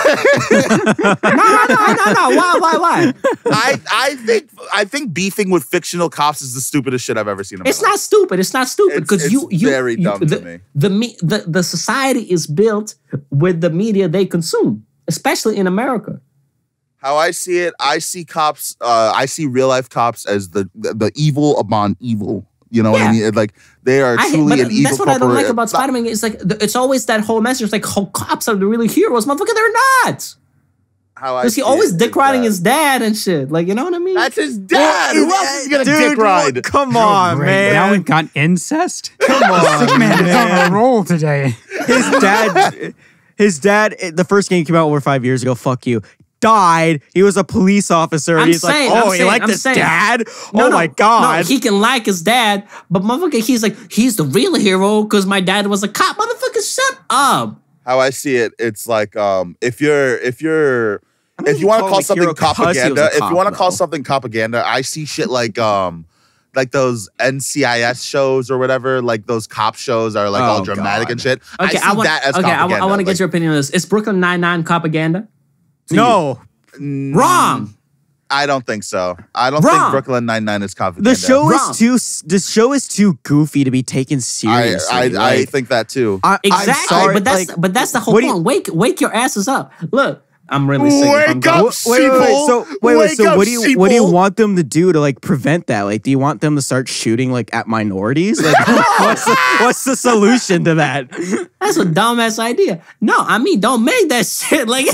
Why? I think beefing with fictional cops is the stupidest shit I've ever seen in my It's life. not stupid. It's not stupid because It's very dumb to me. The society is built with the media they consume, especially in America. How I see it, I see cops. I see real life cops as the evil upon evil. You know what I mean? Like they are truly an evil. That's what I don't like about Spider-Man. It's like it's always that whole message. Like, oh, cops are the really heroes, motherfucker. They're not. Because he always dick riding his dad and shit. Like, you know what I mean? That's his dad. Who else is gonna dick ride? Come on, Great. man. Now we've got incest. Come on, Sick man is on a roll today. His dad, the first game came out over 5 years ago. Fuck you. Died. He was a police officer. And he's like, he liked his dad? No, my God. No, he can like his dad, but motherfucker, he's like, he's the real hero because my dad was a cop. Motherfucker, shut up. How I see it, it's like if you want to call something Copaganda, if you want to call something Copaganda, I see shit like those NCIS shows or whatever, like those cop shows are like all dramatic and shit. Okay, I want to get your opinion on this. Is Brooklyn Nine-Nine Copaganda? No. Wrong. I don't think so. I don't think Brooklyn Nine-Nine is Copaganda. The show is too goofy to be taken seriously. I think that too. Exactly, I'm sorry, but that's the whole point. Wake your asses up. Look, I'm really sick. Wake up, So what do you sheeple. want them to do to like prevent that? Like, do you want them to start shooting like at minorities? Like, what's the solution to that? That's a dumbass idea. No, I mean, don't make that shit. Like,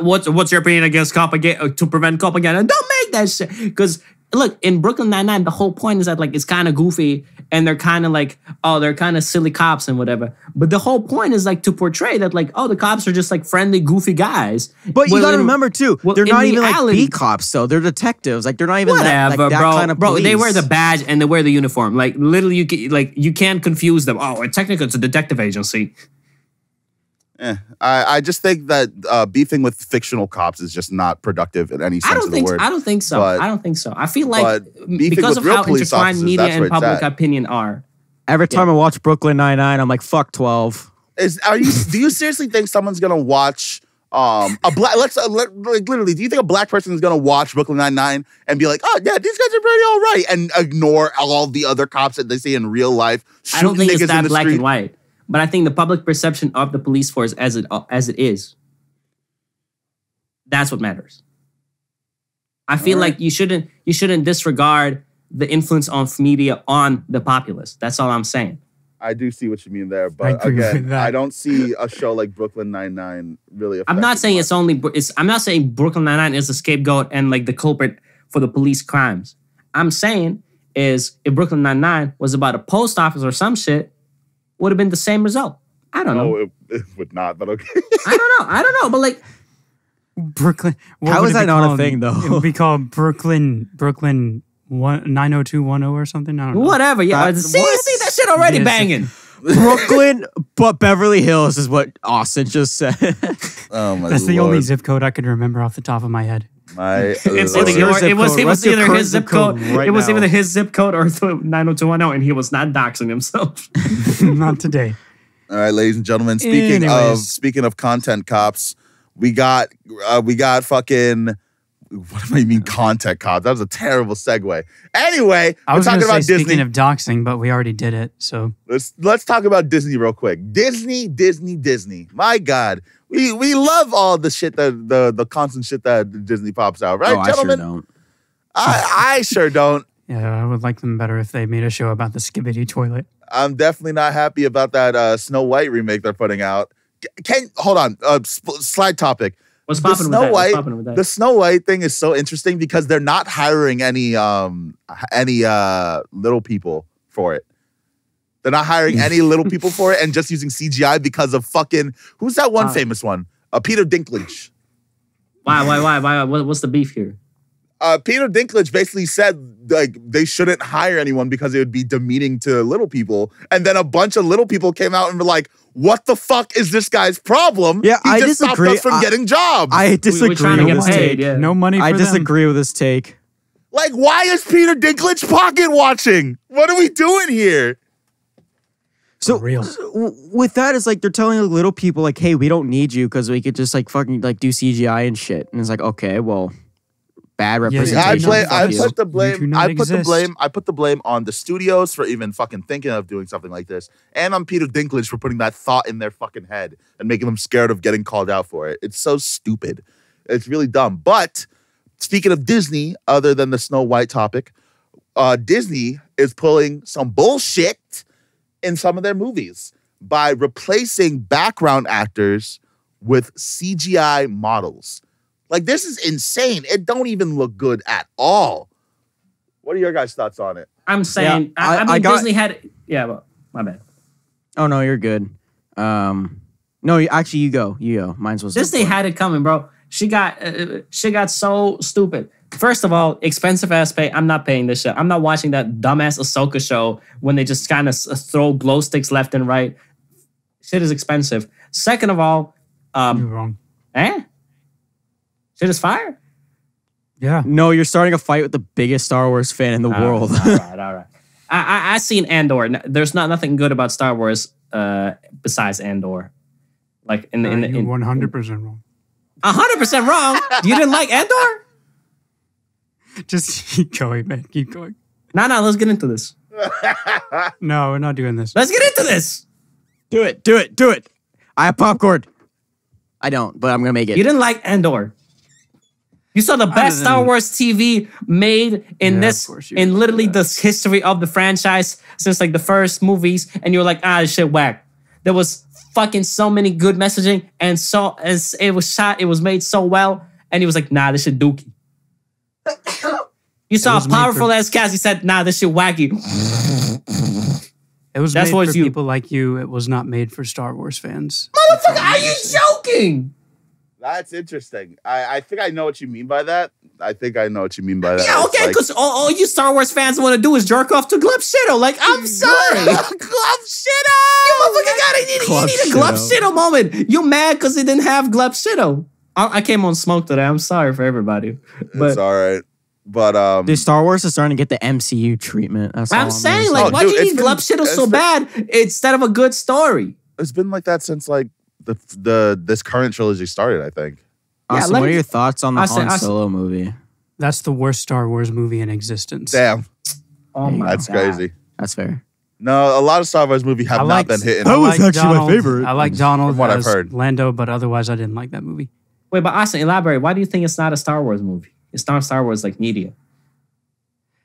what's your opinion against Copaganda to prevent Copaganda? Don't make that shit. Because look, in Brooklyn Nine-Nine, the whole point is that like it's kind of goofy and they're kind of like, oh, they're kind of silly cops and whatever. But the whole point is like to portray that like, oh, the cops are just like friendly, goofy guys. But you gotta remember too, they're not even like reality, B cops though. They're detectives. Like they're not even that bro. kind of police. They wear the badge and they wear the uniform. Like literally, you can't confuse them. Oh, technically, it's a detective agency. I just think that beefing with fictional cops is just not productive in any sense of the word. I don't think so. But- I don't think so. I feel like beefing because with of real how police intertwined officers, media that's and where it's public at. opinion are. Every time I watch Brooklyn Nine-Nine, I'm like, fuck 12. Do you seriously think someone's gonna watch a black? Literally, do you think a black person is gonna watch Brooklyn Nine-Nine and be like, oh yeah, these guys are pretty all right, and ignore all the other cops that they see in real life? I don't think it's niggas in that the black street? and white, but I think the public perception of the police force as it is, that's what matters. I feel like you shouldn't disregard the influence of media on the populace. That's all I'm saying. I do see what you mean there, I but agree with again, that. I don't see a show like Brooklyn Nine-Nine really. I'm not saying affecting I'm not saying Brooklyn Nine-Nine is the scapegoat and like the culprit for the police crimes. I'm saying is if Brooklyn Nine-Nine was about a post office or some shit, would have been the same result. I don't know. No, it would not, but okay. I don't know, but like Brooklyn. what How would is it be that not a called? thing, though? It would be called Brooklyn 90210 or something. I don't know. whatever. Yeah, see that shit already Yes. banging. Brooklyn, but Beverly Hills is what Austin just said. Oh my That's the only Lord. zip code I could remember off the top of my head. My It's Lord. either your zip it was code? What's your either current his zip zip code code. right It was now? either his zip code or 90210, and he was not doxing himself. Not today. All right, ladies and gentlemen. Anyways. Speaking of content cops, we got fucking. What do I mean content cops? That was a terrible segue. Anyway, I we're was going talking to say about Disney. speaking of doxing, but we already did it. So Let's talk about Disney real quick. Disney. My God, we love all the shit that the constant shit that Disney pops out, right, Oh, gentlemen? I sure don't. I sure don't. yeah, I would like them better if they made a show about the Skibidi Toilet. I'm definitely not happy about that Snow White remake they're putting out. Hold on, slide topic. What's The popping with Snow that? What's White, popping with that? the Snow White thing is so interesting because they're not hiring any little people for it. They're not hiring any little people for it and just using CGI because of fucking who's that one famous one? Peter Dinklage. Why? What's the beef here? Peter Dinklage basically said like they shouldn't hire anyone because it would be demeaning to little people, and then a bunch of little people came out and were like, "What the fuck is this guy's problem? Yeah, he I just stopped disagree. us from getting jobs." I disagree trying to with get this paid, take. yeah. No money for I them. disagree with this take. Like, why is Peter Dinklage pocket watching? What are we doing here? So real. With that, it's like they're telling like, little people like, "Hey, we don't need you because we could just like fucking like do CGI and shit." And it's like, okay, well, bad representation. I Fuck you. put the You do blame. not I put the exist. blame. I put the blame on the studios for even fucking thinking of doing something like this, and on Peter Dinklage for putting that thought in their fucking head and making them scared of getting called out for it. It's so stupid. It's really dumb. But speaking of Disney, other than the Snow White topic, Disney is pulling some bullshit in some of their movies by replacing background actors with CGI models. Like, this is insane. It don't even look good at all. What are your guys' thoughts on it? I'm saying, Yeah, I I mean, got- Disney had, yeah, well, my bad. Oh no, you're good. No, actually, you go. Mine's was Disney had it coming, bro. She got so stupid. First of all, expensive ass pay. I'm not paying this shit. I'm not watching that dumbass Ahsoka show when they just kind of throw glow sticks left and right. Shit is expensive. Second of all, You're wrong. shit is fire. Yeah. No, you're starting a fight with the biggest Star Wars fan in the world. All right. I seen Andor. There's nothing good about Star Wars besides Andor. Like You're 100% wrong. 100% wrong. You didn't like Andor? Just keep going, man. Keep going. No. Let's get into this. No, we're not doing this. Let's get into this. Do it. I have popcorn. I don't, but I'm gonna make it. You didn't like Andor. You saw the best than- Star Wars TV made in Yeah, this, of course you in would do literally that. the history of the franchise since like the first movies, and you were like, this shit whack. There was fucking so many good messaging, and so as it was shot, it was made so well, and he was like, this shit dookie. You saw a was made powerful for- ass cast. He said, this shit wacky. It was That's made what for you- people like you. It was not made for Star Wars fans. Motherfucker, are you joking? That's interesting. I think I know what you mean by that. Yeah, okay, It's because all you Star Wars fans want to do is jerk off to Glub Shitto. Like, I'm sorry. Glove Shitto! You motherfucker need a Glub Shitto moment. You mad because he didn't have Glub Shitto. I came on smoke today. I'm sorry for everybody. It's But all right. But Dude, Star Wars is starting to get the MCU treatment. That's all I'm saying, gonna like, Oh, why do dude, you it's need been- Glub Shitto it's so been- bad instead of a good story? it's been like that since like this current trilogy started, I think. Austin, let what me- are your thoughts on the Austin, Han Austin. Solo movie? That's the worst Star Wars movie in existence. Damn, Oh my that's God. crazy. That's fair. No, a lot of Star Wars movies have I not liked- been hitting. I was like actually my Donald- favorite. I like Donald From what I've as heard. Lando, but otherwise I didn't like that movie. Wait, but Austin, elaborate. Why do you think it's not a Star Wars movie? It's not Star Wars like media.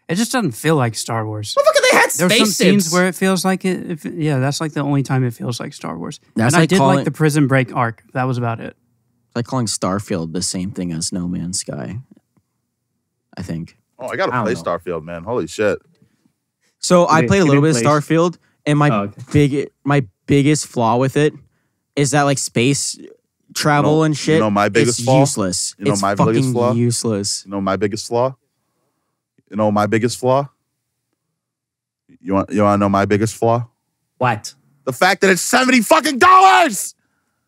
It just doesn't feel like Star Wars. Motherfucker, they had There's some spaceships. scenes where it feels like it. Yeah, that's like the only time it feels like Star Wars. That's and I like did calling- like the Prison Break arc. That was about it. It's like calling Starfield the same thing as No Man's Sky. I think. Oh, I gotta I don't play know. Starfield, man. Holy shit. So I played a you little bit of didn't play- Starfield, and my Oh, okay. biggest flaw with it is that like space travel and shit. You know my biggest it's flaw? useless. You know it's my fucking biggest flaw? useless. You know my biggest flaw? You know my biggest flaw? You want to know my biggest flaw? What? The fact that it's $70 fucking dollars.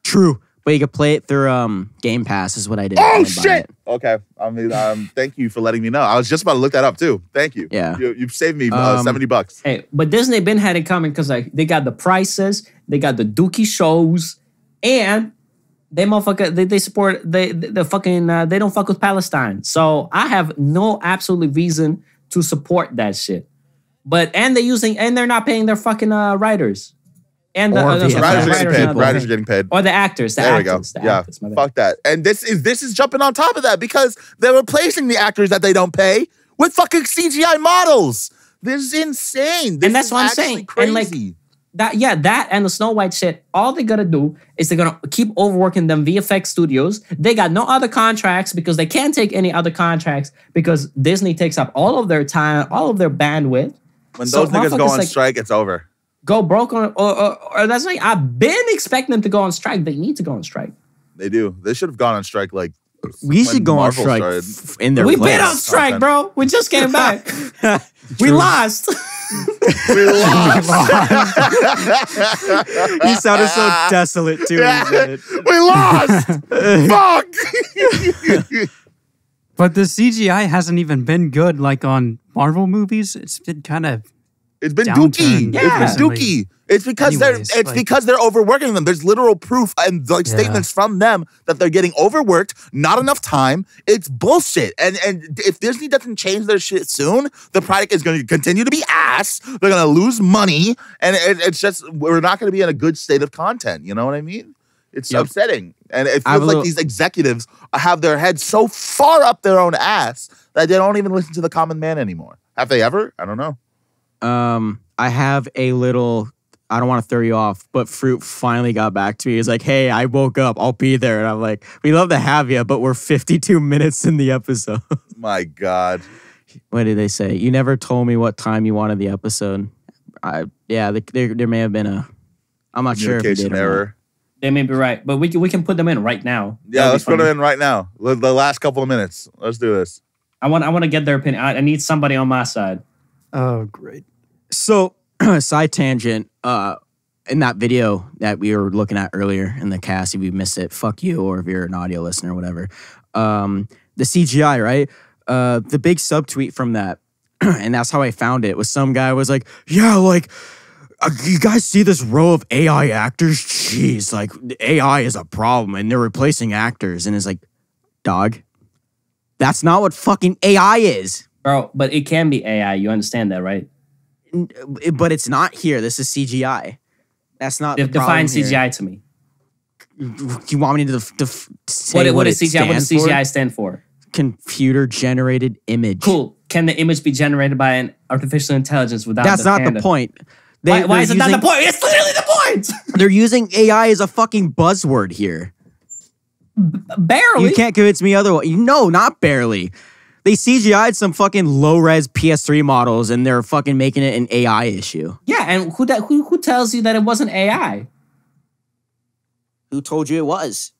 True, but you could play it through Game Pass. Is what I did. I Oh didn't buy shit. it. Okay. I mean, thank you for letting me know. I was just about to look that up too. Thank you. Yeah. You've saved me $70. Hey, but Disney been had it coming because like they got the prices, they got the Dookie shows, and they motherfucker they support the fucking they don't fuck with Palestine. So I have no absolute reason to support that shit. But they're not paying their fucking writers. And the Or sorry, VFX. Writers are getting writers paid. not Writers are paid. getting paid. Or the actors. The There actors. we The go. Yeah. actors, my bad. Fuck that. And this is jumping on top of that because they're replacing the actors that they don't pay with fucking CGI models. This is insane. This And that's is what I'm actually saying. Crazy. And, like, that and the Snow White shit, all they gotta do is they're gonna keep overworking them VFX studios. They got no other contracts because they can't take any other contracts because Disney takes up all of their time, all of their bandwidth. when So those niggas go motherfuckers, on like, strike, it's over. go broke on or that's like I've been expecting them to go on strike. They need to go on strike. They do. They should have gone on strike like We when should go Marvel on strike started. in their We've place. been on strike, bro. We just came back. We lost. We lost. He sounded so desolate too. when he said it. We lost. Fuck. But the CGI hasn't even been good like on Marvel movies. It's been kind of It's been Downturn dookie. Yeah. It's been dookie. It's because Anyways, it's like- because they're overworking them. There's literal proof and like statements from them that they're getting overworked, not enough time. It's bullshit. And if Disney doesn't change their shit soon, the product is going to continue to be ass. They're going to lose money, and it's just we're not going to be in a good state of content. You know what I mean? It's Yep. upsetting, and it I have feels a like little- these executives have their heads so far up their own ass that they don't even listen to the common man anymore. Have they ever? I don't know. I have a little. I don't want to throw you off, but Fruit finally got back to me. He's like, "Hey, I woke up. I'll be there." And I'm like, "We love to have you, but we're 52 minutes in the episode." My God. What did they say? You never told me what time you wanted the episode. There may have been a. I'm not sure if you Communication did or not. error. They may be right, but we can put them in right now. Yeah, That'll be let's put funny. it in right now. The last couple of minutes. Let's do this. I want to get their opinion. I need somebody on my side. oh great. So, side tangent. In that video that we were looking at earlier in the cast, if you missed it, fuck you, or if you're an audio listener or whatever. The CGI, right? The big subtweet from that, and that's how I found it, was some guy was like, "Yeah, like, you guys see this row of AI actors? Jeez, like, AI is a problem, and they're replacing actors." And it's like, dog, that's not what fucking AI is. Bro, but it can be AI. You understand that, right? But it's not here. This is CGI. That's not the Define problem here. CGI to me. Do you want me to say What it does CGI? What does stands for? CGI stand for? Computer generated image. Cool. Can the image be generated by an artificial intelligence without? That's not hand the of- point. Why they're is it not using- the point? It's literally the point. They're using AI as a fucking buzzword here. Barely. You can't convince me otherwise. No, not barely. They CGI'd some fucking low-res PS3 models and they're fucking making it an AI issue. Yeah, and who tells you that it wasn't AI? Who told you it was?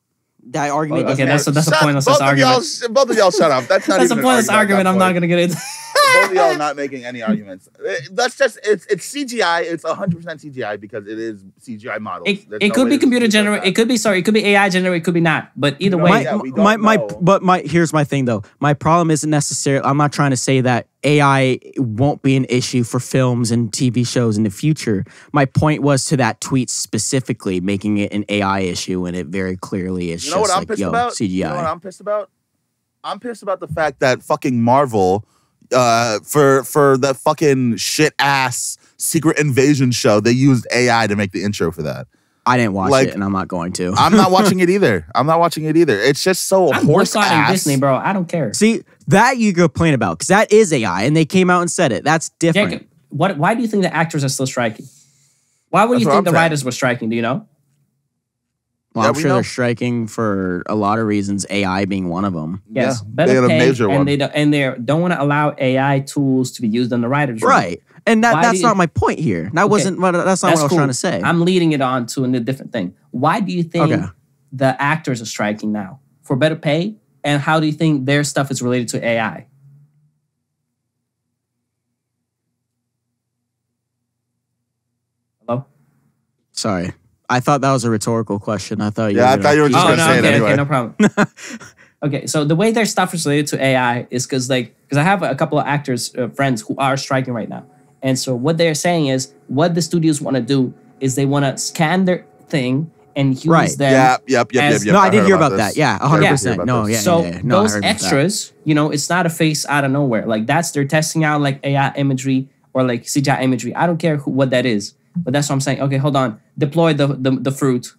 That argument Okay, doesn't that's a Shut- pointless both of y'all, argument. both of y'all shut up. That's not That's a even pointless argument. I'm not going gonna get into. Both of y'all are not making any arguments. That's just, it's CGI. It's 100% CGI because it is CGI models. It There's no could way be to computer dispute generated. that. It could be AI generated. It could be not. But either No, way, yeah, we don't know. Here's my thing though. My problem isn't necessarily, I'm not trying to say that AI won't be an issue for films and TV shows in the future. My point was to that tweet specifically, making it an AI issue when it very clearly is You know just what I'm like, pissed yo, about? CGI. You know what I'm pissed about? I'm pissed about the fact that fucking Marvel, for the fucking shit ass Secret Invasion show, they used AI to make the intro for that. I didn't watch Like, it, and I'm not going to. I'm not watching it either. I'm not watching it either. It's just so I'm horse boycotting ass. Disney, bro. I don't care. See, that you complain about, because that is AI, and they came out and said it. That's different. Jacob, why do you think the actors are still striking? Why would That's you what think I'm the saying. writers were striking? Do you know? Well, Yeah, I'm we sure know. they're striking for a lot of reasons, AI being one of them. Yes, Yeah, better they had a pay, major one. and they don't want to allow AI tools to be used on the writers' room. Right. And Why that's do you- not my point here. That wasn't what that's not what I was cool. trying to say. I'm leading it on to a different thing. Why do you think Okay. the actors are striking now? For better pay? And how do you think their stuff is related to AI? Hello? Sorry. I thought that was a rhetorical question. I thought you Yeah, were I thought you were just Oh, gonna no, say it okay, anyway. okay, no problem. Okay, so the way their stuff is related to AI is because I have a couple of actors, friends who are striking right now. And so what they're saying is what the studios want to do is they want to scan their thing and use Right. them. Yep. as- No, I did heard hear about this. that. Yeah, I heard 100%. about No, this. yeah. So No, I those heard about that. extras, it's not a face out of nowhere. Like they're testing out like AI imagery or like CGI imagery. I don't care what that is, but that's what I'm saying. Okay, hold on. Deploy the fruit.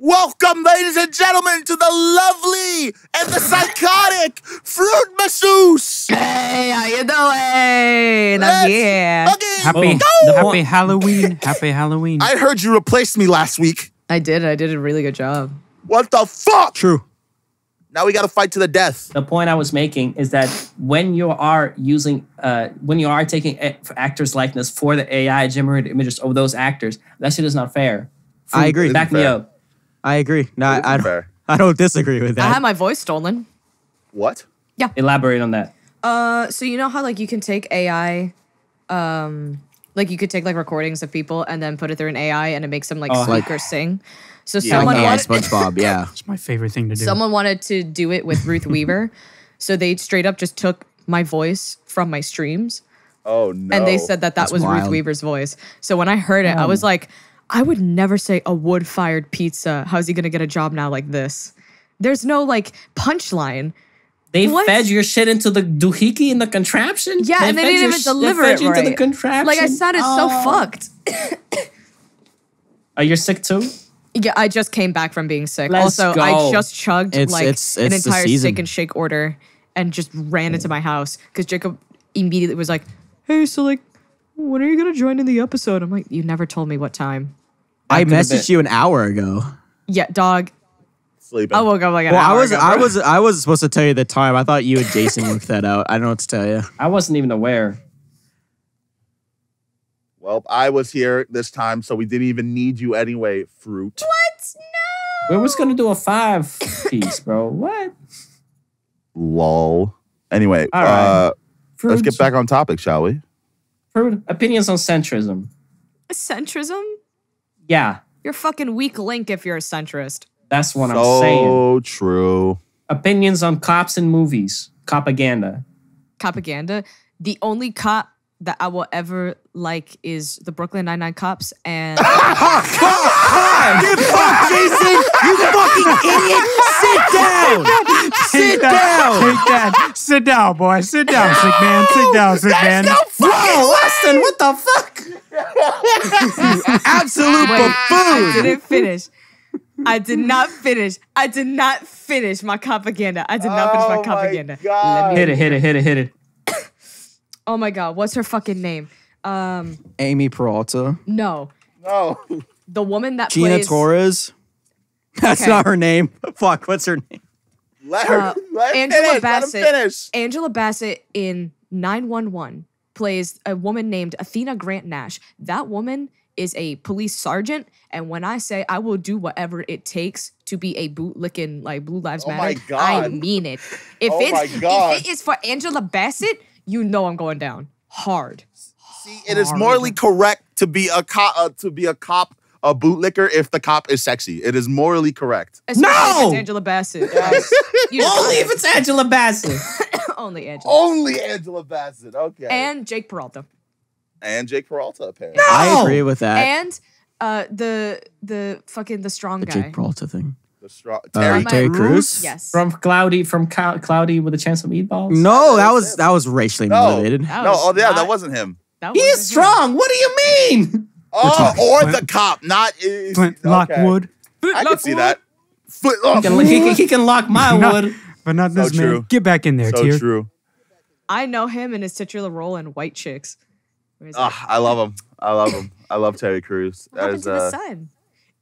Welcome, ladies and gentlemen, to the lovely and the psychotic fruit masseuse. Hey, how you doing? Let's I'm here. fucking Happy, The happy point- Halloween. Happy Halloween. I heard you replaced me last week. I did a really good job. What the fuck? True. Now we got to fight to the death. The point I was making is that when you are taking actors' likeness for the AI generated images of those actors, that shit is not fair. I agree. Isn't Back me fair. up. I agree. No, It isn't I fair. don't disagree with I that. had my voice stolen. What? Elaborate on that. So you know how like you can take AI, like you could take like recordings of people and then put it through an AI and it makes them like speak or sing. So Yeah, someone AI wanted, SpongeBob, yeah. It's my favorite thing to do. someone wanted to do it with Ruth Weaver, so they straight up just took my voice from my streams Oh no. and they said that That's was Ruth wild. Weaver's voice. So when I heard it, I was like, I would never say a wood-fired pizza. How's he gonna get a job now like this? There's no like punchline. They What? fed your shit into the doohickey in the contraption? Yeah, and they fed didn't your even sh- deliver they it fed you into the right. contraption? Like I sounded so fucked. Are you sick too? Yeah, I just came back from being sick. Let's Also, go. I just chugged It's an the entire season. steak and shake order and just ran into my house because Jacob immediately was like, "Hey, so like, when are you gonna join in the episode?" I'm like, "You never told me what time." I could've messaged been- you an hour ago. Yeah, dog. Sleeping. I woke up like an Well, hour ago, bro. I was supposed to tell you the time. I thought you and Jason worked that out. I don't know what to tell you. I wasn't even aware. Well, I was here this time, so we didn't even need you anyway, fruit. We was gonna do a 5-piece, bro. What? Lol. Anyway, All right. let's Fruit, get back on topic, shall we? Fruit, opinions on centrism. Centrism? Yeah, You're a fucking weak link if you're a centrist. that's what I'm saying. So true. Opinions on cops and movies. Copaganda. Copaganda. The only cop that I will ever like is the Brooklyn Nine-Nine cops and Get fucked, Jason! You fucking idiot! Sit down! Sit down! Take that. Sit down, boy. Sit down, sick man. Sit down, sick man. Whoa, Austin, what the fuck? Absolute I buffoon! didn't finish. I did not finish. I did not finish my propaganda. I did not finish my Oh my propaganda. God. Hit it. Oh my god, what's her fucking name? Amy Peralta. No, No. the woman that Gina plays Torres. That's Okay. not her name. Fuck, what's her name? Let her let him Angela finish. Bassett. Let him finish. Angela Bassett in 911 plays a woman named Athena Grant Nash. That woman is a police sergeant, and when I say I will do whatever it takes to be a bootlicking like Blue Lives Oh Matter, my God. I mean it. If Oh my God. if it is for Angela Bassett, you know I'm going down hard. See, it is morally correct to be a cop, a bootlicker if the cop is sexy. It is morally correct. Especially if No! it's Angela Bassett. You Only if it's Angela Bassett. only Angela. Only Angela Bassett. Okay. And Jake Peralta. And Jake Peralta, apparently. I agree with that. And the fucking the strong The guy. Jake Peralta thing. The strong Terry Terry Crews? Yes. From Cloudy with a chance of meatballs. No, that was racially No. racially motivated. That No, was oh yeah, not- that wasn't him. that He's wasn't him. strong. What do you mean? Oh, or the cop, not Flint Lockwood. I can see that. He can lock my wood. But not this man. true. Get back in there, So Tier. true. I know him in his titular role in White Chicks. Where he's like, I love him. I love him. I love Terry Crews. what happened to the sun?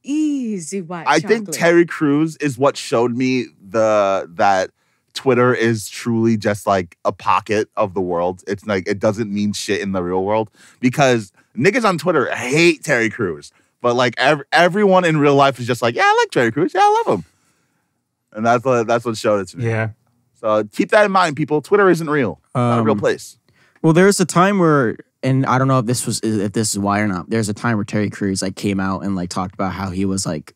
Easy white I think chocolate. Terry Crews is what showed me that Twitter is truly just like a pocket of the world. It's like it doesn't mean shit in the real world because niggas on Twitter hate Terry Crews, but like everyone in real life is just like, yeah, I like Terry Crews. Yeah, I love him, and that's what showed it to me. Yeah. So keep that in mind, people. Twitter isn't real. It's not a real place. Well, there's a time where, and I don't know if this is why or not. There's a time where Terry Crews like came out and like talked about how he was like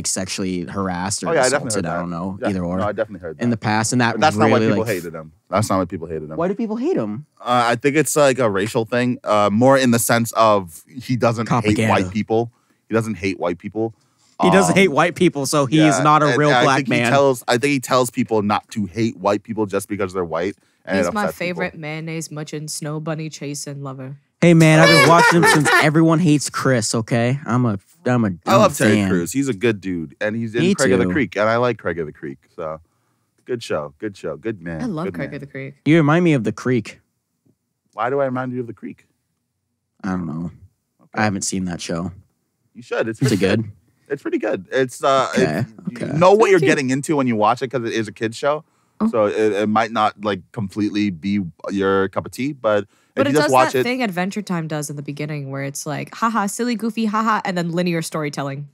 sexually harassed or I definitely assaulted. heard I that. don't know, Yeah, either or. No, I definitely heard that. in the past, and that But that's really, not why people like, hated him. That's not why people hated him. Why do people hate him? I think it's like a racial thing, more in the sense of he doesn't hate Copaganda. white people. He doesn't hate white people. He doesn't hate white people, so he is Yeah, not a and real I black think man. I think he tells people not to hate white people just because they're white. And it He's my upsets favorite people. mayonnaise munchin' snow bunny chasing lover. Hey man, I've been watching him since everyone hates Chris. Okay, I'm a I love Terry fan. Crews. He's a good dude, and he's in Me Craig of the too. Creek, and I like Craig of the Creek. So, good show, good man. I love good Craig man. of the Creek. You remind me of the Creek. Why do I remind you of the Creek? I don't know. I haven't seen that show. You should. It's Is pretty it good? It's pretty good. It's Okay, you okay. know what you're cute. getting into when you watch it because it is a kids show. Oh. So it might not like completely be your cup of tea, but But if it you just does watch that it, thing Adventure Time does in the beginning where it's like, haha, silly, goofy, haha, and then linear storytelling.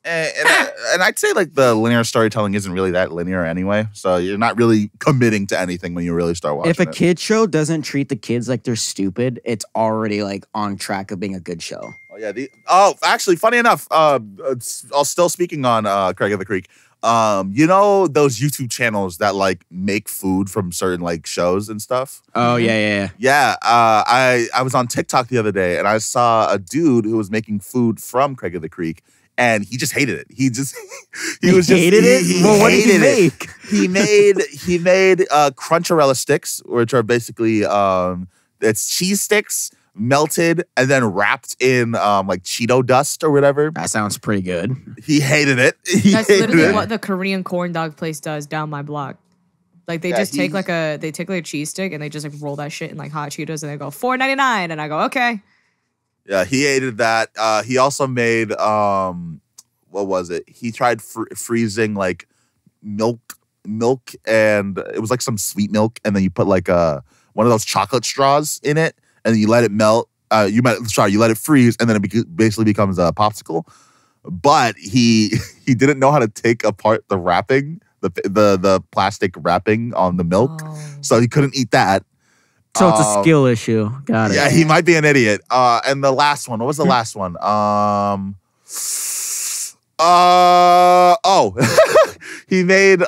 and I'd say like the linear storytelling isn't really that linear anyway. So you're not really committing to anything when you really start watching If a it. kid show doesn't treat the kids like they're stupid, it's already like on track of being a good show. Oh yeah. Actually, funny enough, still speaking on Craig of the Creek. You know those YouTube channels that like make food from certain like shows and stuff. Oh yeah. Yeah, I was on TikTok the other day and I saw a dude who was making food from Craig of the Creek, and he just hated it. He Hated it. Well, what did he make? He made Crunchorella sticks, which are basically it's cheese sticks melted and then wrapped in like Cheeto dust or whatever. That sounds pretty good. He hated it. He That's hated literally it. what the Korean corn dog place does down my block. Like they Yeah, just take he- like a cheese stick and they just like roll that shit in like hot Cheetos and they go $4.99 and I go okay. Yeah, he hated that. He also made what was it? He tried freezing like milk, and it was like some sweet milk, and then you put like one of those chocolate straws in it, and then you let it melt. You let it freeze, and then it basically becomes a popsicle. But he didn't know how to take apart the wrapping, the plastic wrapping on the milk, so he couldn't eat that. So it's a skill issue. Got it. Yeah, he might be an idiot. And the last one, what was the last one? he made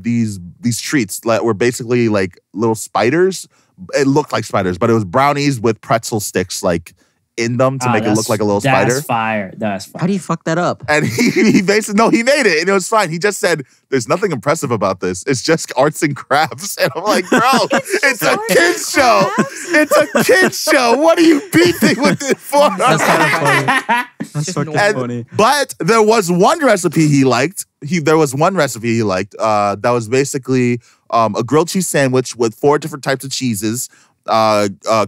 these treats that were basically like little spiders. It looked like spiders, but it was brownies with pretzel sticks like in them to make it look like a little spider. That's fire. That's fire. How do you fuck that up? And he basically he made it and it was fine. He just said, "There's nothing impressive about this. It's just arts and crafts." And I'm like, bro, it's a kids show. It's a kids show. What are you beefing with it for? That's kind of funny. That's Just fucking normal. funny. But there was one recipe he liked. There was one recipe he liked. That was basically a grilled cheese sandwich with 4 different types of cheeses,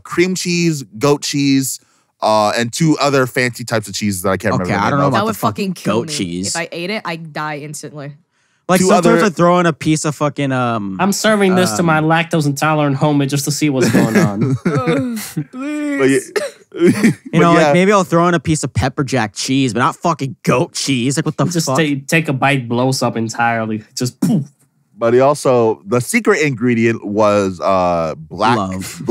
cream cheese, goat cheese, and 2 other fancy types of cheeses that I can't remember. Okay, the I name don't know of. about That the would fucking kill goat me. cheese. If I ate it, I'd die instantly. Like 2 sometimes other- I throw in a piece of fucking I'm serving this to my lactose intolerant homie just to see what's going on. But yeah, you know, yeah. like maybe I'll throw in a piece of pepper jack cheese, but not fucking goat cheese. Like what the Just fuck? take a bite, blows up entirely. Just poof. But he also, the secret ingredient was Love.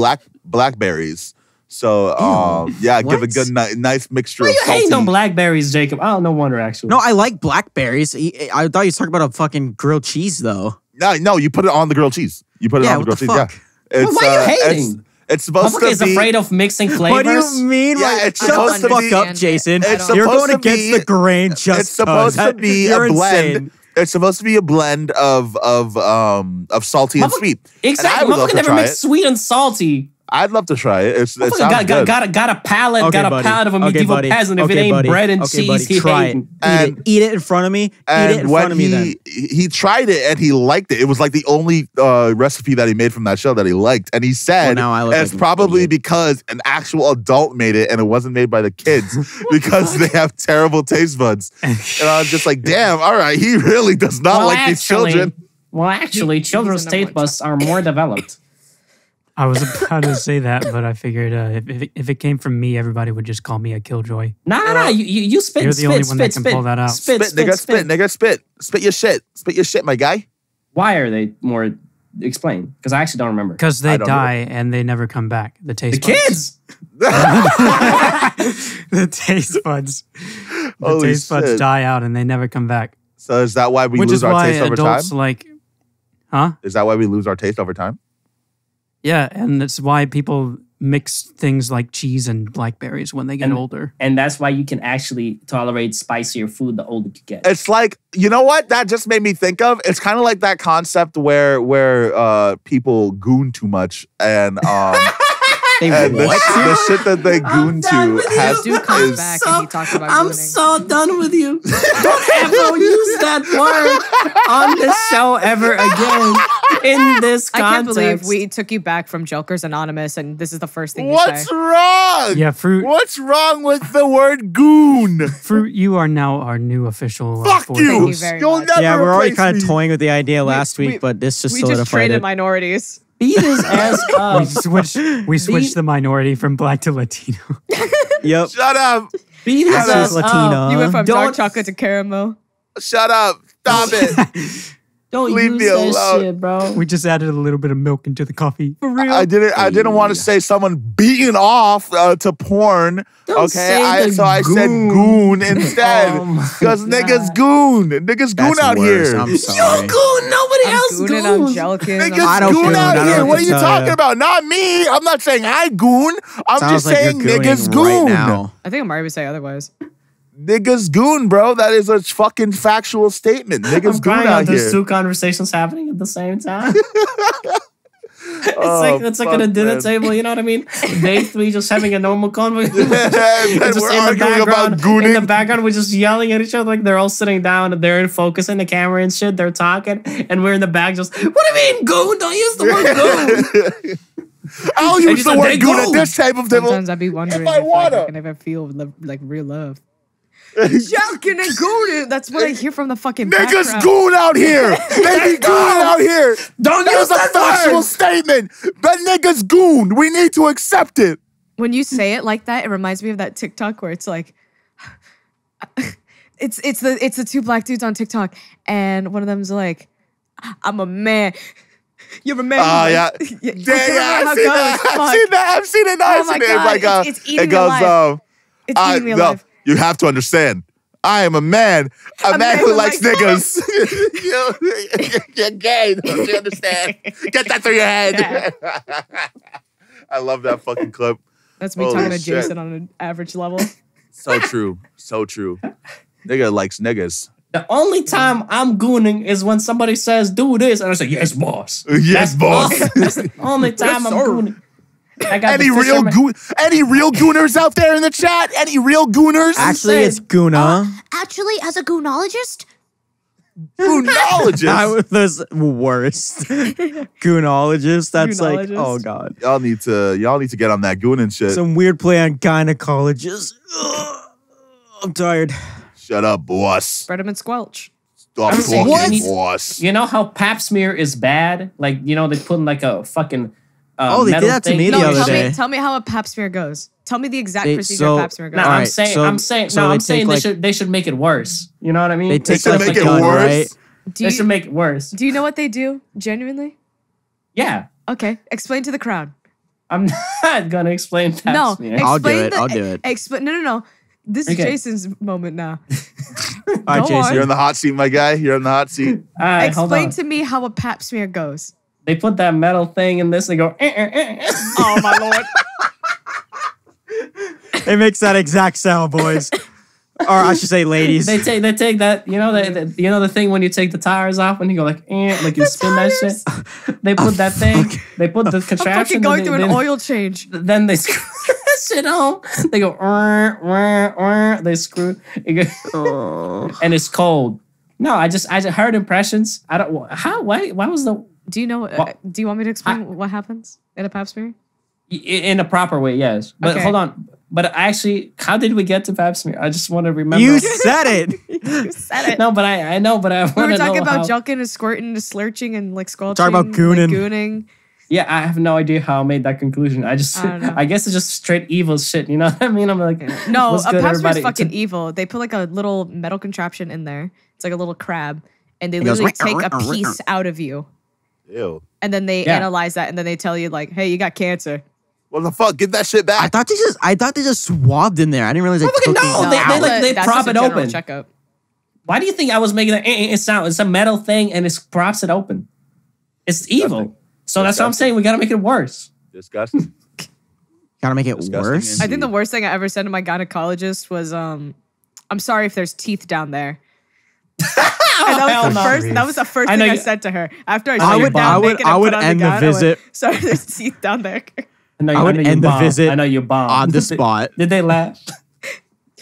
blackberries. So yeah, give a What? good nice mixture Why of you hating salty. on blackberries, Jacob? Oh, no wonder actually. No, I like blackberries. I thought you were talking about a fucking grilled cheese though. No, you put it on the grilled cheese. You put it Yeah, on the what grilled the cheese. fuck? Yeah. It's, Why are you hating? It's supposed Motherfucker to is be. afraid of mixing flavors. What do you mean? Yeah, Like, it's shut supposed the to fuck be- up, Jason. It's You're supposed going to against be- the grain. Just It's supposed to be a You're blend. insane. It's supposed to be a blend of salty and Motherfucker- sweet. Exactly. And I would love Motherfucker to never try mix it. sweet and salty. I'd love to try it. It sounds got good. a palate, Okay, got a buddy. palate of a Okay, medieval buddy. peasant. If Okay, it ain't buddy. bread and Okay, cheese, buddy. he Try hating. it. Eat it in front of me. Eat it in front of me then. He tried it and he liked it. It was like the only recipe that he made from that show that he liked. And he said now I look it's like an probably idiot. because an actual adult made it and it wasn't made by the kids because they have terrible taste buds. And I was just like, damn, all right, he really does not like these children. Well, actually, children's the number taste buds are more developed. I was about to say that, but I figured if it came from me, everybody would just call me a killjoy. Nah, you spit, You're the only one that can pull that out. Spit, nigga, spit. Spit your shit. Spit your shit, my guy. Why are they more explained? Because I actually don't remember. Because they I don't die and they never come back. The The taste buds. kids. The taste buds. The Holy taste buds shit. die out and they never come back. So is that why we Which lose is our why taste over time? adults like, huh? Is that why we lose our taste over time? Yeah, and that's why people mix things like cheese and blackberries when they get older. And that's why you can actually tolerate spicier food the older you get. It's like, you know what? That just made me think of. It's kind of like that concept where people goon too much and They and the, what? the shit that they goon to has This dude comes is back and he talks about I'm gooning. so done with you. Don't ever use that word on this show ever again in this I can't context. believe we took you back from Jokers Anonymous and this is the first thing you What's say. wrong? Yeah, Fruit. What's wrong with the word goon? Fruit, you are now our new official. Fuck force you. Thank you very You'll much. never Yeah, we're already replace kind of me. toying with the idea last we- week, but this just We just solidified traded it. minorities. Beat his ass up. We switched the minority from black to Latino. Yep. Shut up. Beat his Shut ass up. up. Latina. You went from dark Don't- chocolate to caramel. Shut up. Stop it. Don't Leave use me that alone. shit, bro. We just added a little bit of milk into the coffee. For real. I didn't want to say someone beating off to porn. Don't say okay, the I said goon instead. Oh my Because niggas God. goon. Niggas goon That's out worse. here. I'm sorry. Goon. Nobody I'm else gooning, I'm goons. jelliking. Niggas I don't goon goon, out I don't here. know What what are to you tell talking ya. about? Not me. I'm not saying I goon. I'm Sounds just like saying you're niggas gooning goon. right now. I think Amari would say otherwise. Niggas goon, bro. That is a fucking factual statement. Niggas I'm goon crying out out. There's here. two conversations happening at the same time. Oh, it's like at a fuck, dinner man. table, you know what I mean? Day three, just having a normal conversation. And Just we're in the arguing about background, in the gooning. background, we're just yelling at each other like they're all sitting down and they're in focus in the camera and shit. They're talking, and we're in the back just, what do you mean, goon? Don't use the word goon. I'll you use the said word they goon goon. at this type of table. Sometimes I'd be wondering If I wanna. I can ever feel like real love. Jelliking and gooning. That's what I hear from the fucking Niggas background. goon out here. They be goon out here. Don't That use is a that factual word. statement. But niggas goon. We need to accept it. When you say it like that, it reminds me of that TikTok where it's like, it's the two black dudes on TikTok, and one of them's like, "I'm a man." You're a man. Oh, yeah. I can't Yeah, remember I've how it seen goes. that. Fuck. I've seen it. Oh my It's God, like, it's eating it me goes, alive. It's eating me no, alive. you have to understand. I am a man man who who likes likes niggas. You're gay. Don't you understand? Get that through your head. I love that fucking clip. That's me Holy talking to shit. Jason on an average level. So true. So true. Nigga likes niggas. The only time I'm gooning is when somebody says, do this, and I say, yes, boss. Yes, boss. That's the only time I'm gooning. I got Any the real fisherman- any real gooners out there in the chat? Any real gooners? Actually, saying- it's Guna. Actually, as a goonologist, Goonologists. I was the worst. Goonologist. That's like, Goonologist. oh god. Y'all need to get on that gooning shit. Some weird play on gynecologist. Ugh. I'm tired. Shut up, boss. spread them and squelch. Stop I'm saying talking, you need- boss. You know how pap smear is bad? Like, you know, they put in like a fucking Oh, they did metal that to thing. me the No, other day. tell me how a pap smear goes. Tell me the exact They- procedure so- a pap smear goes. No, All I'm right, saying, so- I'm saying, so no, they I'm saying take, they should make it worse. You know what I mean? They take should like make the it gun, worse? right? Do They you, should make it worse. do you know what they do? Genuinely? Yeah, Okay, explain to the crowd. I'm not gonna explain pap No, smear. I'll do explain it, I'll do it. No. This is Okay. Jason's moment now. All right, Go Jason. on. You're in the hot seat, my guy. You're in the hot seat. All right, hold on. Explain to me how a pap smear goes. They put that metal thing in this. They go. Oh my lord. It makes that exact sound, boys. Or I should say, ladies. They take that, the thing when you take the tires off and you go like you spin that shit. They put that thing. They put the I'm contraption. fucking going through an oil change. Then they screw that shit on. They go. They screw. And it's cold. No, I just heard impressions. I don't. How? Why was the? Do you know? Do you want me to explain what happens in a pap smear? In a proper way, yes. But Okay. hold on. But actually, how did we get to pap smear? I just want to remember. You said it. You said it. No, but I know, but I want to know. We were talking about how, junking and squirting and slurching and like squelching. Talking about gooning. Like, gooning. Yeah, I have no idea how I made that conclusion. I don't know. I guess it's just straight evil shit. You know what I mean? I'm like, No, what's a good, pap smear is everybody? fucking evil. They put like a little metal contraption in there. It's like a little crab, and they It goes, literally take a piece out of you, Ew. and then they Yeah. analyze that, and then they tell you like, "Hey, you got cancer." What the fuck? Get that shit back. I thought they just swabbed in there. I didn't realize they fucking took no, it they- out. they That's prop just a it general open. Checkup. Why do you think I was making that sound? It's a metal thing and it props it open. It's evil. So that's what I'm saying. We got to make it worse. Disgusting. Gotta make it Disgusting worse. and- I think the worst thing I ever said to my gynecologist was, "I'm sorry if there's teeth down there." And that was the first I thing know I you- said to her after I I sat would- down I would- naked I and would put on end the the gown. I went, visit. sorry, there's teeth down there. I would end the visit I know you bombed. on the spot. Did they laugh?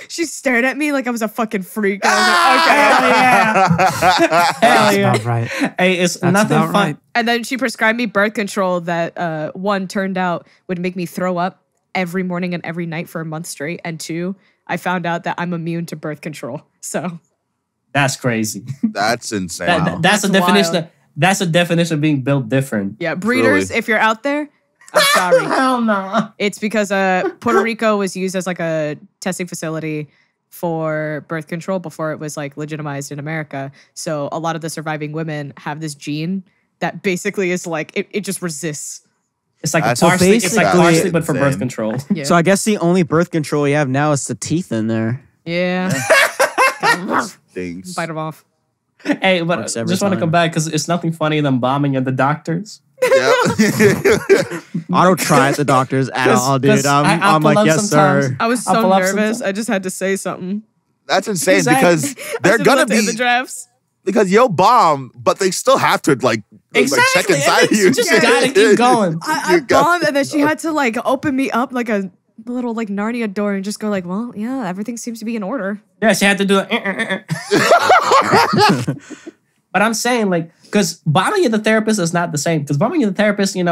She stared at me like I was a fucking freak. And I was like, okay. Hell That's yeah. about right. Hey, it's That's nothing about fun. right. And then she prescribed me birth control that one turned out would make me throw up every morning and every night for a month straight. And two, I found out that I'm immune to birth control. So That's crazy. That's insane. That's a That's definition. wild. That's a definition of being built different. yeah, breeders, Truly. if you're out there, I'm sorry. Hell no. It's because Puerto Rico was used as like a testing facility for birth control before it was like legitimized in America. So a lot of the surviving women have this gene that basically is like it just resists. It's like That's a parsley. It's like basically parsley, but for birth insane. control. Yeah. So I guess the only birth control we have now is the teeth in there. Yeah. Things. Bite them off. Hey, but I Works just every want to time. come back because it's nothing funny than bombing at the doctors. Yeah. I don't try at the doctors at all, dude. 'cause I I'm pull like, up yes, sometimes. sir. I was I'll so pull up nervous. sometimes. I just had to say something. That's insane Exactly. because they're gonna in the be drafts. because you'll bomb, but they still have to like check inside of you. You just gotta keep going. I You got- bombed, and then she had to like open me up like a little like Narnia door and just go like, well, yeah, everything seems to be in order. Yeah, she had to do it. But I'm saying, like, because bombing at the therapist is not the same. Because bombing at the therapist, they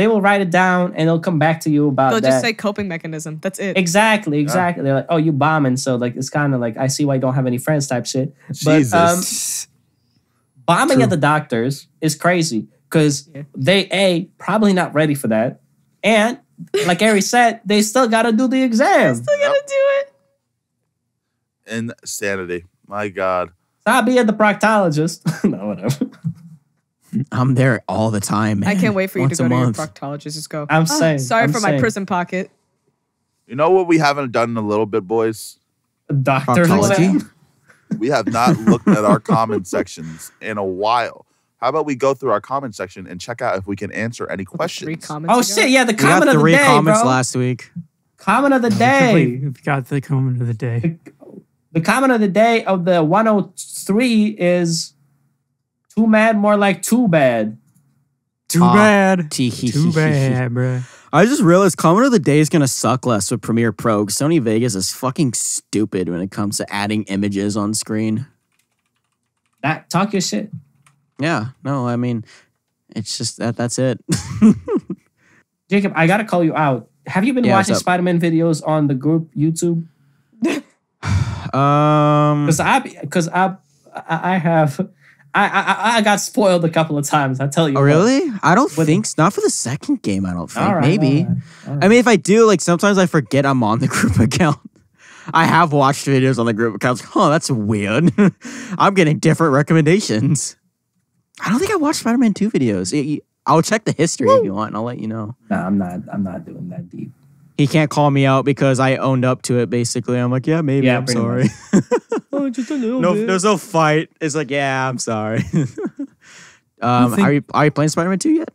will write it down and they'll come back to you about They'll that. just say coping mechanism. That's it. Exactly. They're like, oh, you bombing. So, like, it's kind of like, I see why you don't have any friends type shit. But Jesus. bombing True. at the doctors is crazy because they, probably not ready for that. And, like Ari said, they still got to do the exam. Still gotta do it. Insanity. My God. I'll be at the proctologist. No, whatever. I'm there all the time, man. I can't wait for you Once to a go to your month. proctologist. Just go. I'm "Oh, saying, Sorry I'm for my saying." prison pocket. You know what we haven't done in a little bit, boys? Doctor. Proctology? We have not looked at our comment sections in a while. How about we go through our comment section and check out if we can answer any 3 questions? comments. Oh, ago. shit. Yeah, the We got comment of the 3 day, comments bro. last week. Comment of the day. We've got the comment of the day. The comment of the day of the 103 is too mad, more like too bad. Too bad. Too Too bad, bruh. I just realized comment of the day is gonna suck less with Premiere Pro. 'Cause Sony Vegas is fucking stupid when it comes to adding images on screen. Talk your shit. Yeah, no, I mean, it's just that's it. Jacob, I gotta call you out. Have you been Yeah, what's watching up? Spider-Man videos on the group YouTube? Um, Because I got spoiled a couple of times. I tell you. oh what. really? I don't With- think not for the second game. I don't think. All right, Maybe. all right, all right. I mean, if I do, like sometimes I forget I'm on the group account. I have watched videos on the group account. Oh, that's weird. I'm getting different recommendations. I don't think I watched Spider-Man 2 videos. I'll check the history if you want, and I'll let you know. Nah, I'm not doing that deep. He can't call me out because I owned up to it. Basically, I'm like, yeah, maybe. Yeah, I'm pretty sorry. Oh, just a little No, bit. there's no fight. It's like, yeah, I'm sorry. think- are you playing Spider-Man 2 yet?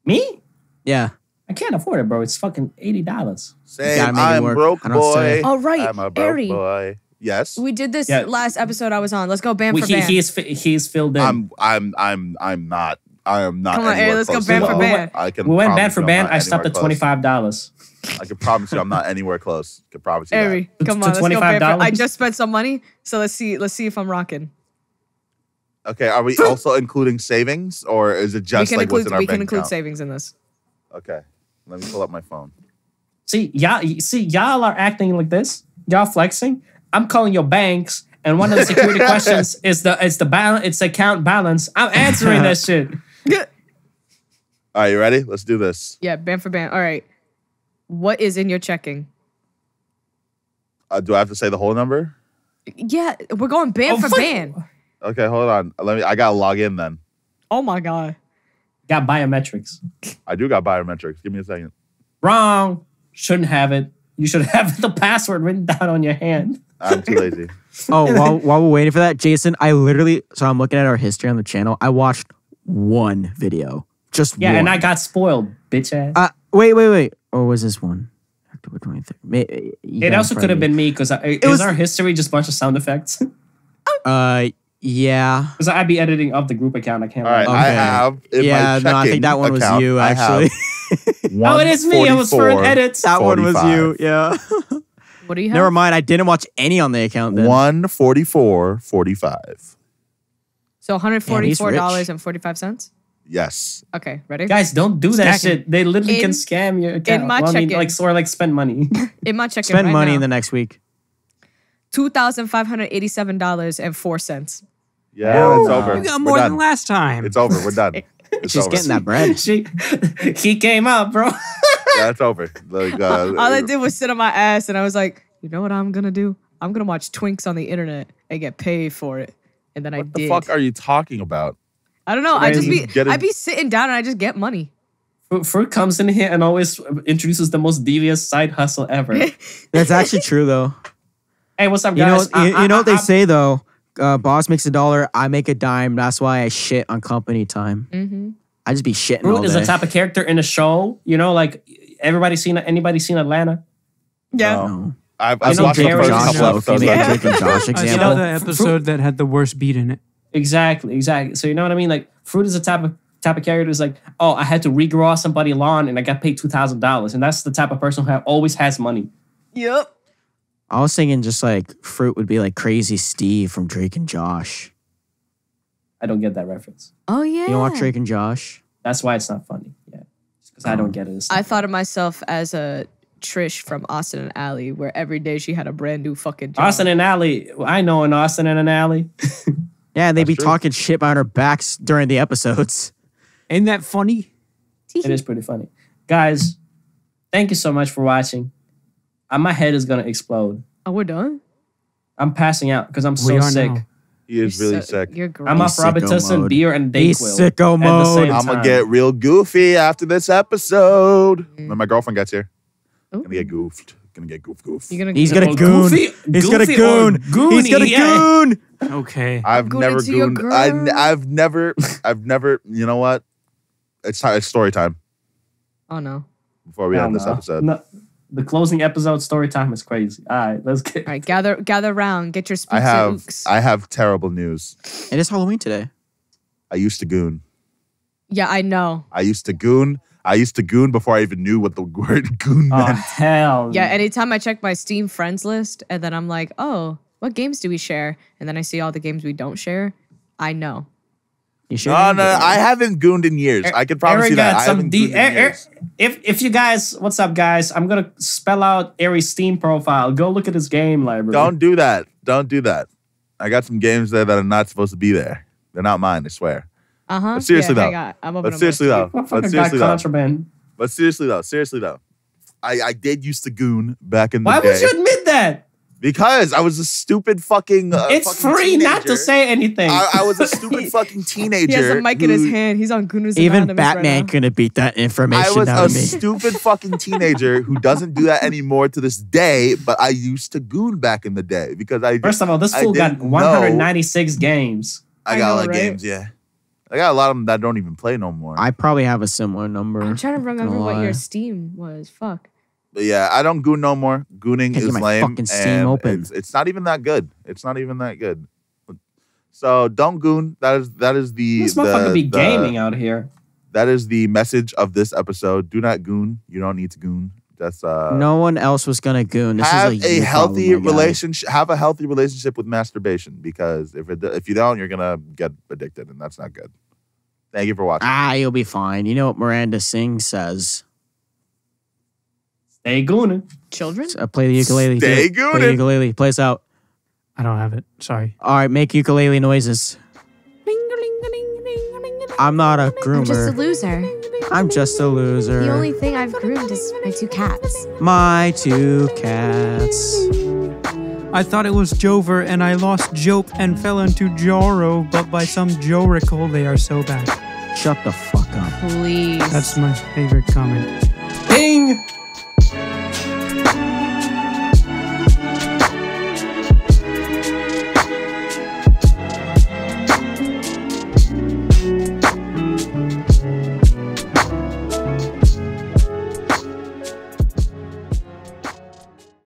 Me? Yeah. I can't afford it, bro. It's fucking $80. Same. gotta make it I'm work. broke I don't say. boy. Oh, right. I'm a broke Ari. boy. Yes. We did this Yeah. last episode I was on. Let's go band for band. He's filled in. I'm not. I am not. Come on, anywhere Ari, let's go close to band for well. band. I can we went promise band for you I'm band. not I stopped at anywhere $25. close. I can promise you I'm not anywhere close. I can promise you Ari, To- come to on, let's go band for $25? I just spent some money, so let's see if I'm rocking. that. Okay, are we also including savings, or is it just like what's in our we bank can include account? savings in this. Okay, let me pull up my phone. See, y'all are acting like this. Y'all flexing. I'm calling your banks, and one of the security questions is the balance. It's account balance. I'm answering that shit. All right, you ready? Let's do this. Yeah, band for band. All right. What is in your checking? Do I have to say the whole number? Yeah, we're going band for fuck. band. Okay, hold on. I gotta log in then. Oh my god. Got biometrics. I do got biometrics. Give me a second. Wrong. Shouldn't have it. You should have the password written down on your hand. I'm too lazy. Oh, while we're waiting for that, Jason, I'm looking at our history on the channel. I watched one video. Just Yeah, one. and I got spoiled, bitch ass. Wait. Or was this one? October 23rd. It also could have been me because is our history just a bunch of sound effects? Yeah. Because I'd be editing up the group account. I can't. All right, lie. I Okay. have. In Yeah, my no, I think that one was account, you, I have actually. Oh, it is me. It was for an edit. That one was 45. you, yeah. What do you have? Never mind, I didn't watch any on the account then. 144.45. So Damn, he's $144.45. Yes. Okay, ready? Guys, don't do that Stacking. shit. They literally In- can scam your account. my check-in. Like spend money. In my checking Spend right money now, in the next week. $2,587.04. Yeah, it's over. You got We're more done. than last time. It's over. We're done. It's She's over. getting that bread. He came out, bro. Yeah, it's over. Like, All I did was sit on my ass, and I was like, you know what I'm gonna do? I'm gonna watch twinks on the internet and get paid for it. And then I what the did. fuck are you talking about? I don't know. I Getting- be sitting down and I just get money. Fruit comes in here and always introduces the most devious side hustle ever. That's actually true, though. Hey, what's up, You know, guys? you know what they say, though? Boss makes $1, I make a dime. That's why I shit on company time. Mm-hmm. I just be shitting all Fruit is day. the type of character in a show. You know, like anybody seen Atlanta? Yeah. No. I've You know, watched the Jerry first Josh, couple episodes. Like Yeah. Drake and Josh I example. saw the episode that had the worst beat in it. Exactly. So you know what I mean? Like Fruit is the type of character that's like, oh, I had to regrow somebody's lawn and I got paid $2,000, and that's the type of person who always has money. Yep. I was thinking just like Fruit would be like Crazy Steve from Drake and Josh. I don't get that reference. Oh yeah. You don't watch Drake and Josh? That's why it's not funny. Yeah, because I don't get it. It's I not thought of myself as a Trish from Austin and Alley, where every day she had a brand new fucking job. Austin and Alley. I know an Austin and an Alley. Yeah, and they'd be true. talking shit behind our backs during the episodes. Ain't that funny? It is pretty funny. Guys, thank you so much for watching. My head is going to explode. Oh, we're done. I'm passing out because I'm We so are sick. now. He is really So- sick. You're great. I'm off He's sicko Robitussin, mode. beer, and He's Dayquil. sicko at the mode. same I'm gonna time. get real goofy after this episode. When my girlfriend gets here, Ooh. gonna get goofed. Gonna get goof. You're gonna He's gonna Well, goon. goofy- He's gonna goofy or goon. He's goony, gonna yeah. goon. Okay. I've Goon never into your gooned. girl. I've never. You know what? It's time. It's story time Oh no. before we Hell end this no. episode. No, the closing episode story time is crazy. All right, let's get. All right, gather round, get your spooks I have. and ooks. I have terrible news. It is Halloween today. I used to goon. Yeah, I know. I used to goon. I used to goon before I even knew what the word goon Oh meant. hell. Yeah, anytime I check my Steam friends list and then I'm like, oh, what games do we share? And then I see all the games we don't share. I know. You sure? No, I haven't gooned in years. I can promise Eric you that. got I some haven't gooned in years. If you guys, what's up, guys? I'm gonna spell out Ari's Steam profile. Go look at his game library. Don't do that. Don't do that. I got some games there that are not supposed to be there. They're not mine, I swear. Uh-huh. But seriously, yeah, though. hang on. I'm opening But up seriously, my though. Motherfucker But got seriously, though. contraband. But seriously, though. I did used to goon back in the Why day. would you admit that? Because I was a stupid fucking. It's fucking free not teenager. to say anything. I was a stupid fucking teenager. He has a mic in his who- hand. He's on Gooners Even Anonymous Batman right now. couldn't beat that I information was out a of me. stupid fucking teenager who doesn't do that anymore to this day. But I used to goon back in the day because I. First of all, this I fool got didn't know. 196 games. I I got know, a lot of right? games. Yeah, I got a lot of them that don't even play no more. I probably have a similar number. I'm trying to remember Gonna what lie. your Steam was. Fuck. But yeah, I don't goon no more. Gooning Can't get is my lame. fucking Steam and open. It's not even that good. It's not even that good. So don't goon. That is the This motherfucker be gaming out here. That is the message of this episode. Do not goon. You don't need to goon. That's No one else was gonna goon. This have is a you healthy problem, my guy. relationship. Have a healthy relationship with masturbation, because if you don't, you're gonna get addicted, and that's not good. Thank you for watching. You'll be fine. You know what Miranda Singh says? Stay gooning. Children? Play the ukulele. Stay Do it. Play the gooning. ukulele. Play us out. I don't have it. Sorry. All right, make ukulele noises. I'm not a groomer. I'm just a loser. I'm just a loser. The only thing I've groomed is my 2 cats. My 2 cats. I thought it was Jover, and I lost Jope and fell into Joro, but by some Joricle, they are so bad. Shut the fuck up. Please. That's my favorite comment. Ding!